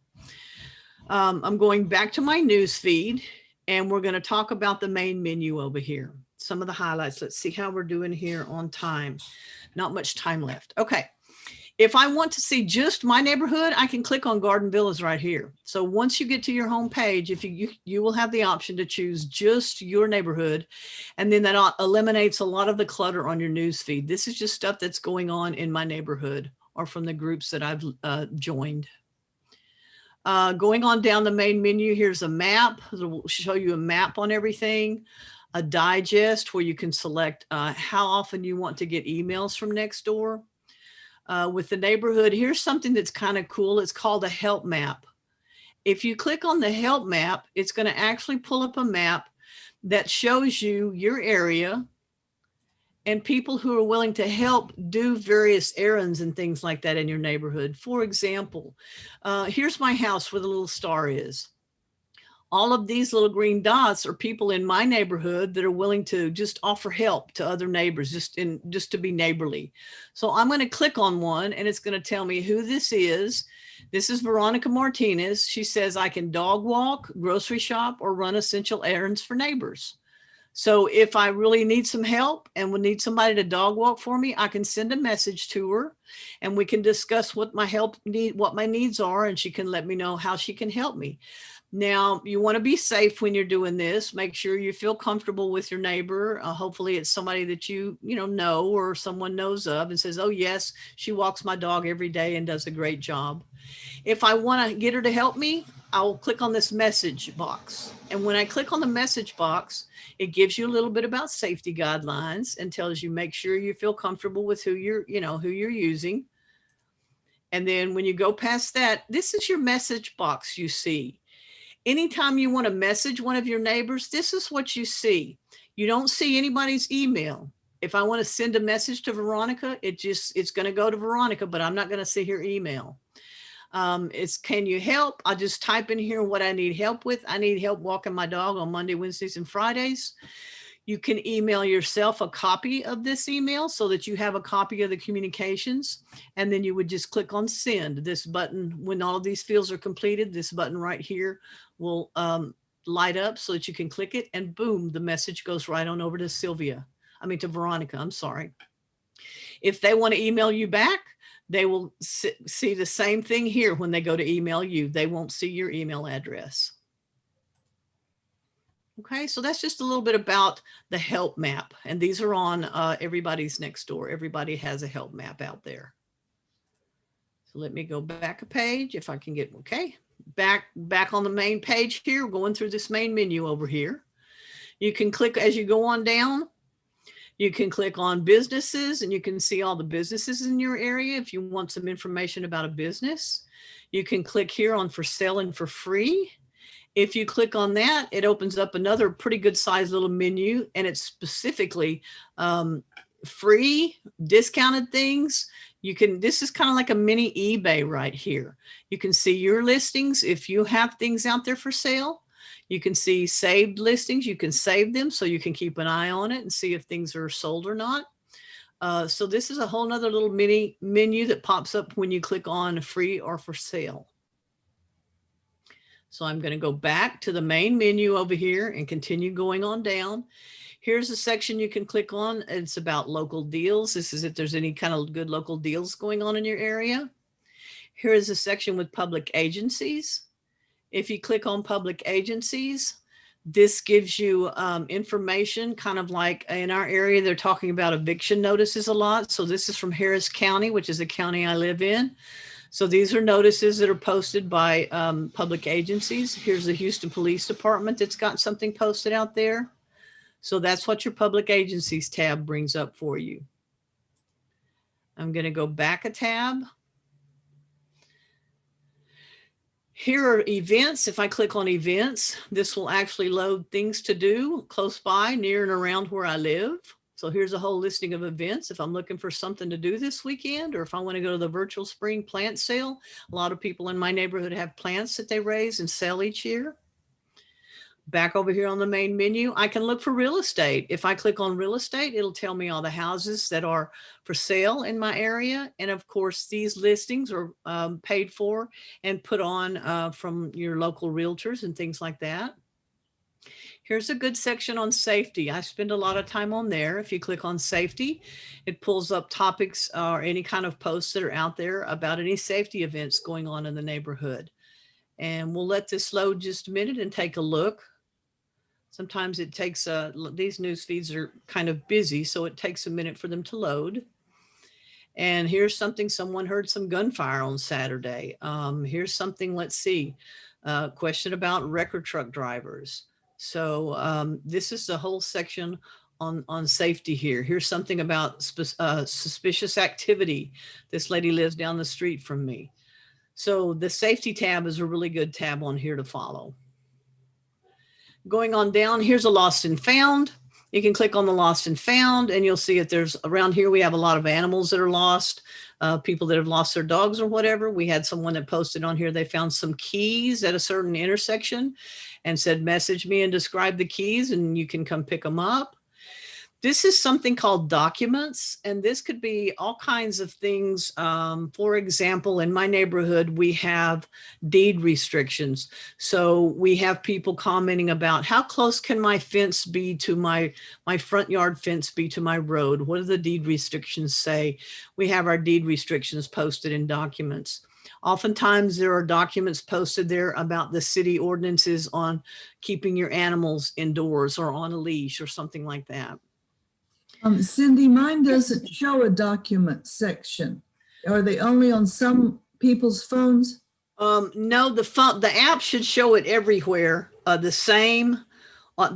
I'm going back to my news feed and we're going to talk about the main menu over here. Some of the highlights. Let's see how we're doing here on time. Not much time left. Okay. If I want to see just my neighborhood, I can click on Garden Villas right here. So once you get to your home page, if you will have the option to choose just your neighborhood, and then that eliminates a lot of the clutter on your news feed. This is just stuff that's going on in my neighborhood or from the groups that I've joined. Going on down the main menu, here's a map. It'll show you a map on everything. A digest where you can select how often you want to get emails from Nextdoor. With the neighborhood, here's something that's kind of cool. It's called a help map. If you click on the help map, it's going to actually pull up a map that shows you your area and people who are willing to help do various errands and things like that in your neighborhood. For example, here's my house where the little star is. All of these little green dots are people in my neighborhood that are willing to just offer help to other neighbors, just to be neighborly. So I'm going to click on one and it's going to tell me who this is. This is Veronica Martinez. She says, I can dog walk, grocery shop, or run essential errands for neighbors. So if I really need some help and would need somebody to dog walk for me, I can send a message to her and we can discuss what my needs are, and she can let me know how she can help me. Now, you want to be safe when you're doing this. Make sure you feel comfortable with your neighbor. Hopefully it's somebody that you know, or someone knows of and says, oh yes, she walks my dog every day and does a great job. If I want to get her to help me, I'll click on this message box. And when I click on the message box, it gives you a little bit about safety guidelines and tells you, make sure you feel comfortable with who you're using. And then when you go past that, this is your message box you see. Anytime you want to message one of your neighbors, this is what you see. You don't see anybody's email. If I want to send a message to Veronica, it's going to go to Veronica, but I'm not going to see her email. It's, can you help? I'll just type in here what I need help with. I need help walking my dog on Monday, Wednesdays, and Fridays. You can email yourself a copy of this email so that you have a copy of the communications. And then you would just click on send. This button, when all of these fields are completed, this button right here will light up so that you can click it, and boom, the message goes right on over to to Veronica, I'm sorry. If they want to email you back, they will see the same thing here when they go to email you. They won't see your email address. Okay, so that's just a little bit about the help map. And these are on everybody's Nextdoor. Everybody has a help map out there. So let me go back a page if I can get, okay. Back on the main page here, going through this main menu over here. You can click as you go on down. You can click on businesses and you can see all the businesses in your area if you want some information about a business. You can click here on for sale and for free. If you click on that, it opens up another pretty good sized little menu, and it's specifically free, discounted things. This is kind of like a mini eBay right here. You can see your listings. If you have things out there for sale, you can see saved listings. You can save them so you can keep an eye on it and see if things are sold or not. So this is a whole nother little mini menu that pops up when you click on free or for sale. So I'm going to go back to the main menu over here and continue going on down. Here's a section you can click on. It's about local deals. This is if there's any kind of good local deals going on in your area. Here is a section with public agencies. If you click on public agencies, this gives you information, kind of like in our area, they're talking about eviction notices a lot. So this is from Harris County, which is the county I live in. So these are notices that are posted by public agencies. Here's the Houston Police Department that's got something posted out there. So that's what your public agencies tab brings up for you. I'm going to go back a tab. Here are events. If I click on events, this will actually load things to do close by, near and around where I live. So here's a whole listing of events. If I'm looking for something to do this weekend, or if I want to go to the virtual spring plant sale, a lot of people in my neighborhood have plants that they raise and sell each year. Back over here on the main menu, I can look for real estate. If I click on real estate, it'll tell me all the houses that are for sale in my area. And of course, these listings are paid for and put on from your local realtors and things like that. Here's a good section on safety. I spend a lot of time on there. If you click on safety, it pulls up topics or any kind of posts that are out there about any safety events going on in the neighborhood. And we'll let this load just a minute and take a look. Sometimes it takes, these news feeds are kind of busy, so it takes a minute for them to load. And here's something, someone heard some gunfire on Saturday. Here's something, let's see, question about record truck drivers. So this is the whole section on safety here. Here's something about suspicious activity. This lady lives down the street from me. So the safety tab is a really good tab on here to follow. Going on down, here's a lost and found. You can click on the lost and found and you'll see that there's around here, we have a lot of animals that are lost, people that have lost their dogs or whatever. We had someone that posted on here, they found some keys at a certain intersection and said, message me and describe the keys and you can come pick them up. This is something called documents, and this could be all kinds of things. For example, in my neighborhood, we have deed restrictions. So we have people commenting about how close can my fence be to my front yard fence be to my road? What do the deed restrictions say? We have our deed restrictions posted in documents. Oftentimes there are documents posted there about the city ordinances on keeping your animals indoors or on a leash or something like that.
Cindy, mine doesn't show a document section. Are they only on some people's phones?
No, the app should show it everywhere. The same.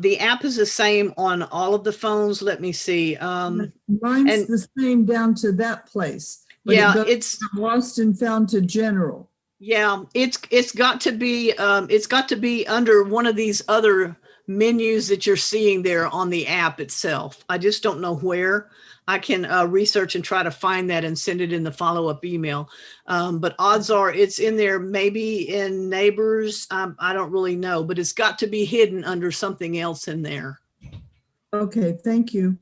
The app is the same on all of the phones. Let me see.
Mine's
and-
the same down to that place. But
Yeah,
it goes
it's
from lost and found to general.
yeah. It's got to be under one of these other menus that you're seeing there on the app itself. I just don't know where. I can research and try to find that and send it in the follow-up email. But odds are it's in there, maybe in Neighbors. I don't really know, but it's got to be hidden under something else in there.
Okay, thank you.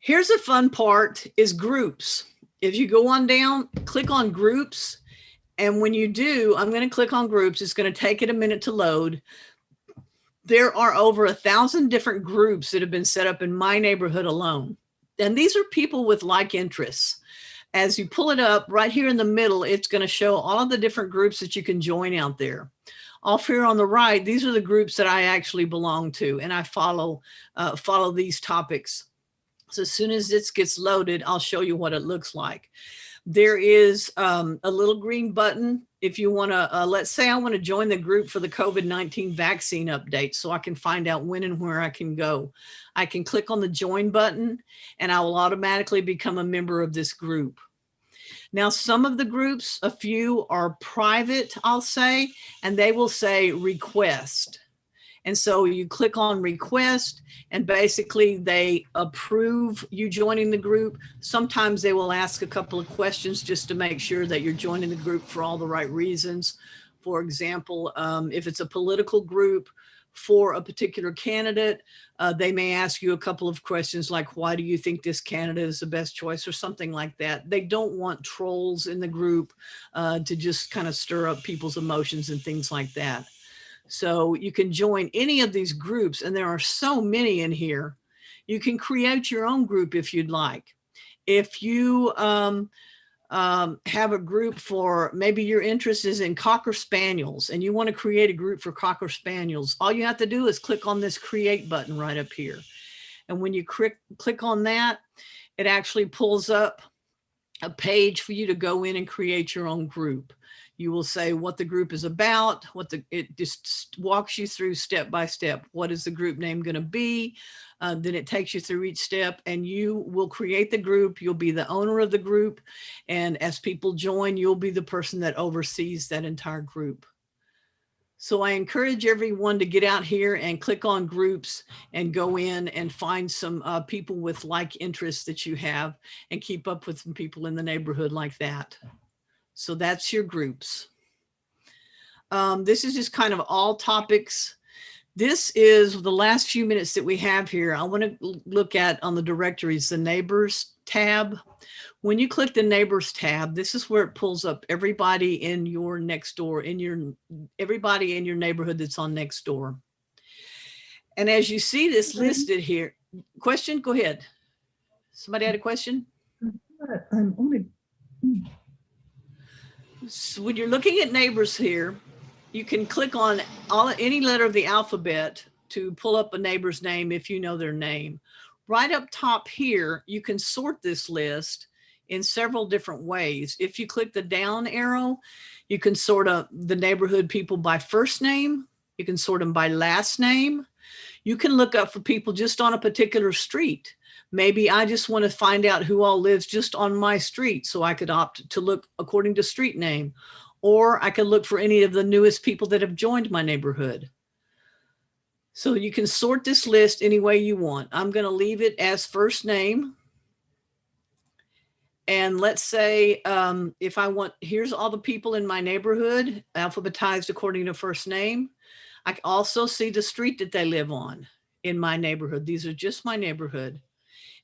Here's a fun part is groups. If you go on down, click on groups. And when you do, I'm going to click on groups. It's going to take it a minute to load. There are over 1,000 different groups that have been set up in my neighborhood alone. And these are people with like interests. As you pull it up right here in the middle, it's going to show all of the different groups that you can join out there. Off here on the right, these are the groups that I actually belong to, and I follow these topics. So as soon as this gets loaded, I'll show you what it looks like. There is a little green button. If you want to, let's say I want to join the group for the COVID-19 vaccine update so I can find out when and where I can go. I can click on the join button and I will automatically become a member of this group. Now, some of the groups, a few are private, I'll say, and they will say request. And so you click on request and basically they approve you joining the group. Sometimes they will ask a couple of questions just to make sure that you're joining the group for all the right reasons. For example, if it's a political group for a particular candidate, they may ask you a couple of questions like, why do you think this candidate is the best choice or something like that. They don't want trolls in the group to just kind of stir up people's emotions and things like that. So you can join any of these groups, and there are so many in here. You can create your own group if you'd like. If you have a group for, maybe your interest is in Cocker Spaniels and you want to create a group for Cocker Spaniels, all you have to do is click on this create button right up here. And when you click on that, it actually pulls up a page for you to go in and create your own group. You will say what the group is about, it just walks you through step by step. What is the group name going to be? Then it takes you through each step and you will create the group. You'll be the owner of the group. And as people join, you'll be the person that oversees that entire group. So I encourage everyone to get out here and click on groups and go in and find some people with like interests that you have and keep up with some people in the neighborhood like that. So that's your groups. This is just kind of all topics. This is the last few minutes that we have here. I want to look at on the directories, the neighbors tab. When you click the neighbors tab, this is where it pulls up everybody in your Nextdoor, everybody in your neighborhood that's on Nextdoor. And as you see this listed here, question, go ahead. Somebody had a question?
I'm only.
So when you're looking at neighbors here, you can click on any letter of the alphabet to pull up a neighbor's name if you know their name. Right up top here, you can sort this list in several different ways. If you click the down arrow, you can sort the neighborhood people by first name. You can sort them by last name. You can look up for people just on a particular street. Maybe I just want to find out who all lives just on my street, so I could opt to look according to street name, or I could look for any of the newest people that have joined my neighborhood. So you can sort this list any way you want. I'm going to leave it as first name. And let's say if I want, here's all the people in my neighborhood alphabetized according to first name. I can also see the street that they live on. in my neighborhood. These are just my neighborhood.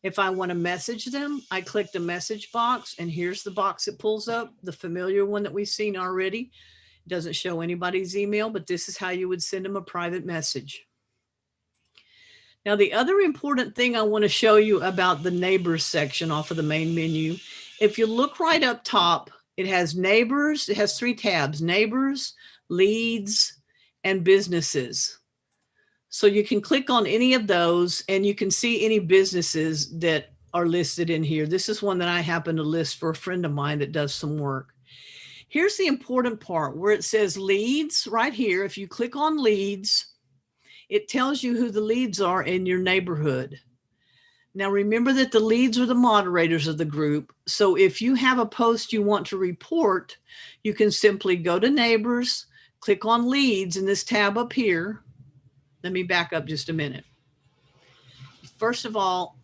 If I want to message them, I click the message box, and here's the box it pulls up, the familiar one that we've seen already. It doesn't show anybody's email, but this is how you would send them a private message. Now, the other important thing I want to show you about the neighbors section off of the main menu, if you look right up top, it has neighbors. It has 3 tabs: neighbors, leads, and businesses. So you can click on any of those and you can see any businesses that are listed in here. This is one that I happen to list for a friend of mine that does some work. Here's the important part where it says leads right here. If you click on leads, it tells you who the leads are in your neighborhood. Now, remember that the leads are the moderators of the group. So if you have a post you want to report, you can simply go to neighbors, click on leads in this tab up here. Let me back up just a minute. First of all,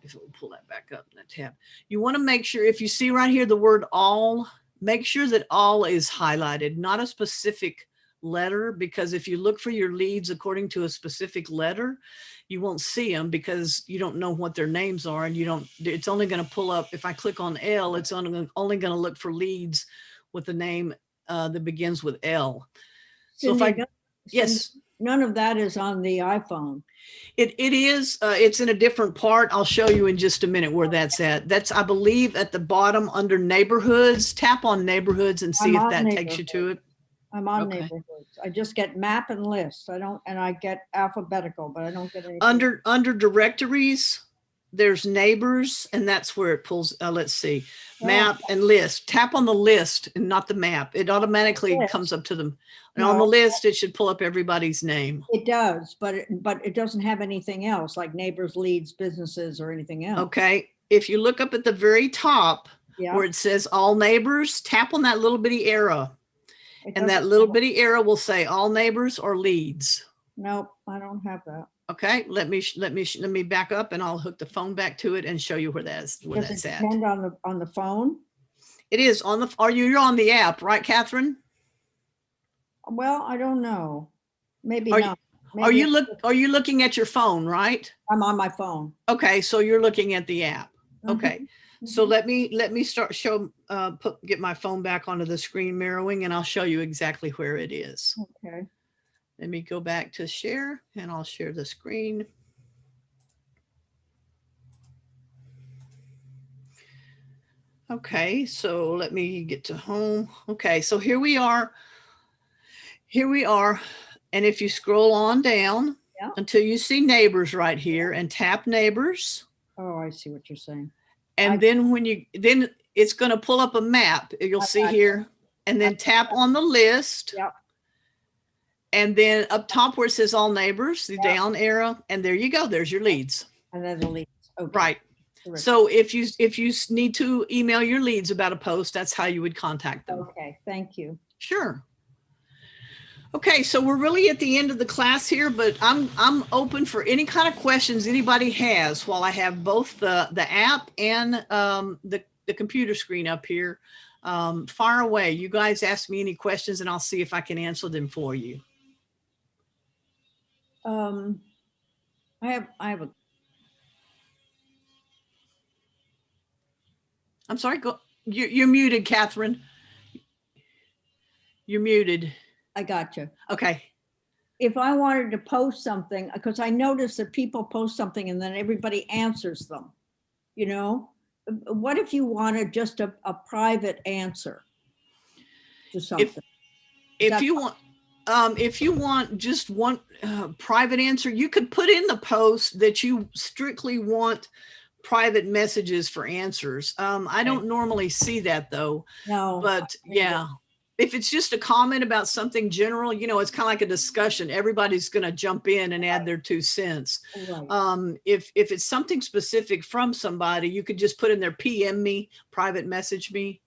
if we'll pull that back up in that tab, you want to make sure, if you see right here the word all, make sure that all is highlighted, not a specific letter, because if you look for your leads according to a specific letter, you won't see them because you don't know what their names are, and it's only going to pull up, if I click on L, it's only going to look for leads with the name that begins with L. So
Cindy,
yes.
None of that is on the iPhone.
It is. It's in a different part. I'll show you in just a minute where that's at. That's, I believe, at the bottom under neighborhoods. Tap on neighborhoods and see if that takes you to it.
I'm on neighborhoods. I just get map and list. And I get alphabetical, but I don't get anything.
Under directories, there's neighbors, and that's where it pulls. Let's see, map and list. Tap on the list and not the map. It automatically comes up to them. And on the list, it should pull up everybody's name.
It does, but it doesn't have anything else like neighbors, leads, businesses, or anything else.
Okay. If you look up at the very top where it says all neighbors, tap on that little bitty arrow. And that little bitty arrow will say all neighbors or leads.
Nope, I don't have that.
Okay, let me back up and I'll hook the phone back to it and show you where that's at.
Does it depend on the phone?
It is on the. You're on the app, right, Catherine?
Well, I don't know. Maybe not.
Are you looking at your phone, right?
I'm on my phone.
Okay, so you're looking at the app. Okay. So let me start get my phone back onto the screen mirroring, and I'll show you exactly where it is.
Okay.
Let me go back to share, and I'll share the screen. Okay, so let me get to home. Okay, so here we are. Here we are. And if you scroll on down until you see neighbors right here and tap neighbors.
Oh, I see what you're saying.
And then it's going to pull up a map. You'll see here, and then tap on the list.
Yep.
And then up top where it says all neighbors, the down arrow, and there you go. There's your leads.
And then the leads. Okay.
Right. Terrific. So if you need to email your leads about a post, that's how you would contact them.
Okay. Thank you.
Sure. Okay, so we're really at the end of the class here, but I'm open for any kind of questions anybody has while I have both the app and the computer screen up here. Fire away. You guys ask me any questions and I'll see if I can answer them for you.
I have a.
I'm sorry. Go. You're muted, Catherine. You're muted.
I got you.
Okay.
If I wanted to post something, because I noticed that people post something and then everybody answers them, what if you wanted just a private answer to something?
If you want just one private answer, you could put in the post that you strictly want private messages for answers. I don't normally see that though.
No.
But yeah. If it's just a comment about something general, it's kind of like a discussion. Everybody's going to jump in and add their 2 cents.
Right.
If it's something specific from somebody, you could just put in there, PM me, private message me,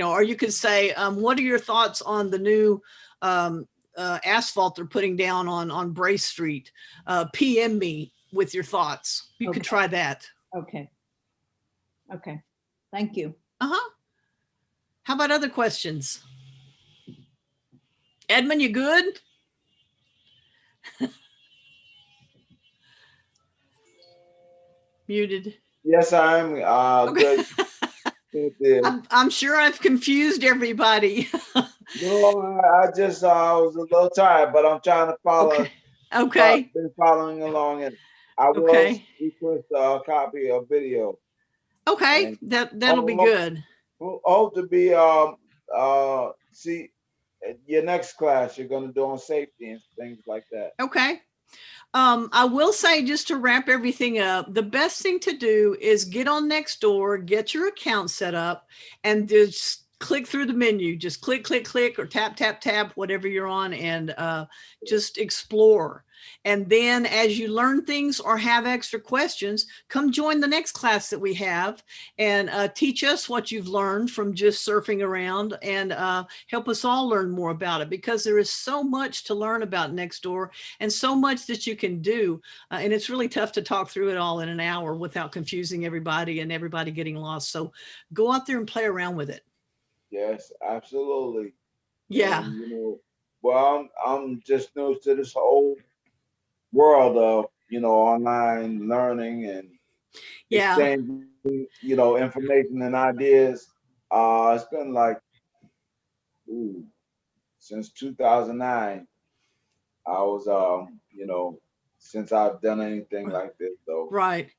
or you could say, what are your thoughts on the new asphalt they're putting down on Brace Street? PM me with your thoughts. You could try that.
Okay. Okay. Thank you.
Uh-huh. How about other questions? Edmund, you good? muted.
Yes, I'm
Okay.
good.
I'm sure I've confused everybody.
No, I just I was a little tired, but I'm trying to follow.
Okay. Okay.
Been following along, and I will
Okay.
request a copy of video.
Okay.
And
That'll be good.
hope to be see your next class you're gonna do on safety and things like that.
Okay. I will say, just to wrap everything up, the best thing to do is get on Nextdoor, get your account set up, and just click through the menu. Just click, click, click, or tap, tap, tap, whatever you're on, and just explore. And then as you learn things or have extra questions, come join the next class that we have and teach us what you've learned from just surfing around, and help us all learn more about it, because there is so much to learn about Nextdoor and so much that you can do. And it's really tough to talk through it all in an hour without confusing everybody and everybody getting lost. So go out there and play around with it.
Yes, absolutely.
Yeah.
And, well, I'm just new to this whole world of online learning and exchanging information and ideas. It's been like since 2009. I was since I've done anything like this. So
right.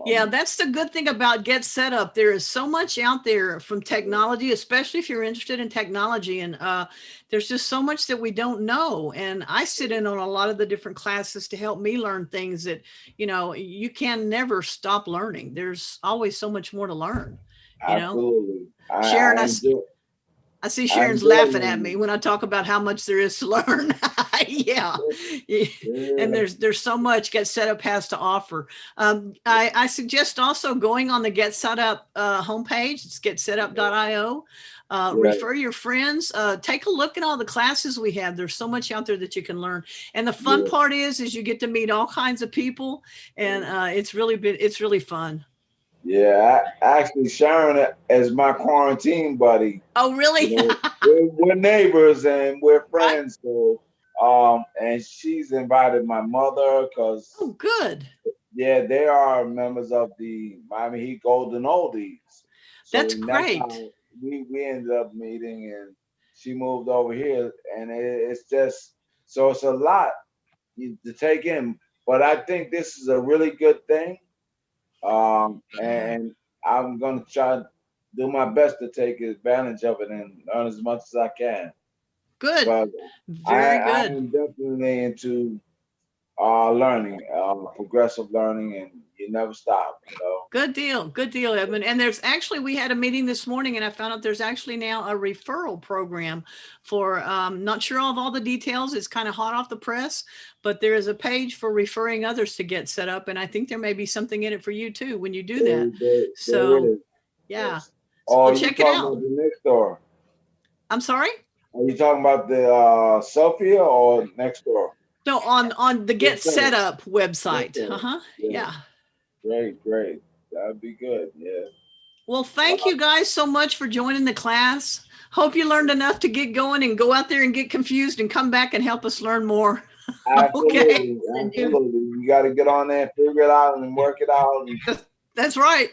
Yeah, that's the good thing about Get Set Up. There is so much out there from technology, especially if you're interested in technology, and there's just so much that we don't know. And I sit in on a lot of the different classes to help me learn things that you can never stop learning. There's always so much more to learn.
Absolutely.
Sharon, I see Sharon's laughing at me when I talk about how much there is to learn. Yeah. And there's so much Get Set Up has to offer. I suggest also going on the Get Set Up homepage. It's getsetup.io. Refer your friends. Take a look at all the classes we have. There's so much out there that you can learn. And the fun part is you get to meet all kinds of people, and it's really fun.
Yeah, actually, Sharon is my quarantine buddy.
Oh, really?
We're neighbors and we're friends. So, and she's invited my mother because.
Oh, good.
Yeah, they are members of the Miami Heat Golden Oldies. So
that's great.
That's how we ended up meeting, and she moved over here, and it's just so it's a lot to take in. But I think this is a really good thing. And I'm going to try to do my best to take advantage of it and learn as much as I can.
Good.
But
Very good.
I am definitely into learning, progressive learning, and you never stop.
Good deal, Edmund. And we had a meeting this morning, and I found out there's actually now a referral program for, not sure of all the details. It's kind of hot off the press, but there is a page for referring others to Get Set Up, and I think there may be something in it for you too when you do that. So, yeah. So check it out.
The Nextdoor.
I'm sorry?
Are you talking about the Sophia or Nextdoor?
No, on the Get Set Up website. Yeah.
Great. That'd be good. Yeah.
Well, thank you guys so much for joining the class. Hope you learned enough to get going and go out there and get confused and come back and help us learn more.
Absolutely.
Okay.
Absolutely. You got to get on there, figure it out, and work it out.
That's right.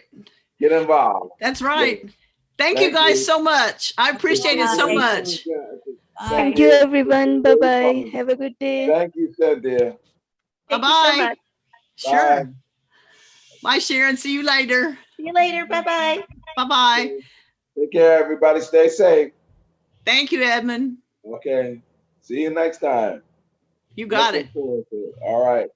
Get involved.
That's right. Thank you guys so much. I appreciate it so much.
Thank you, everyone. Bye-bye. Have a good day.
Thank you, Cynthia.
Bye-bye. Sure.
Bye.
Bye, Sharon. See you later.
See you later. Bye-bye.
Bye-bye.
Take care, everybody. Stay safe.
Thank you, Edmund.
Okay. See you next time.
You got it.
All right.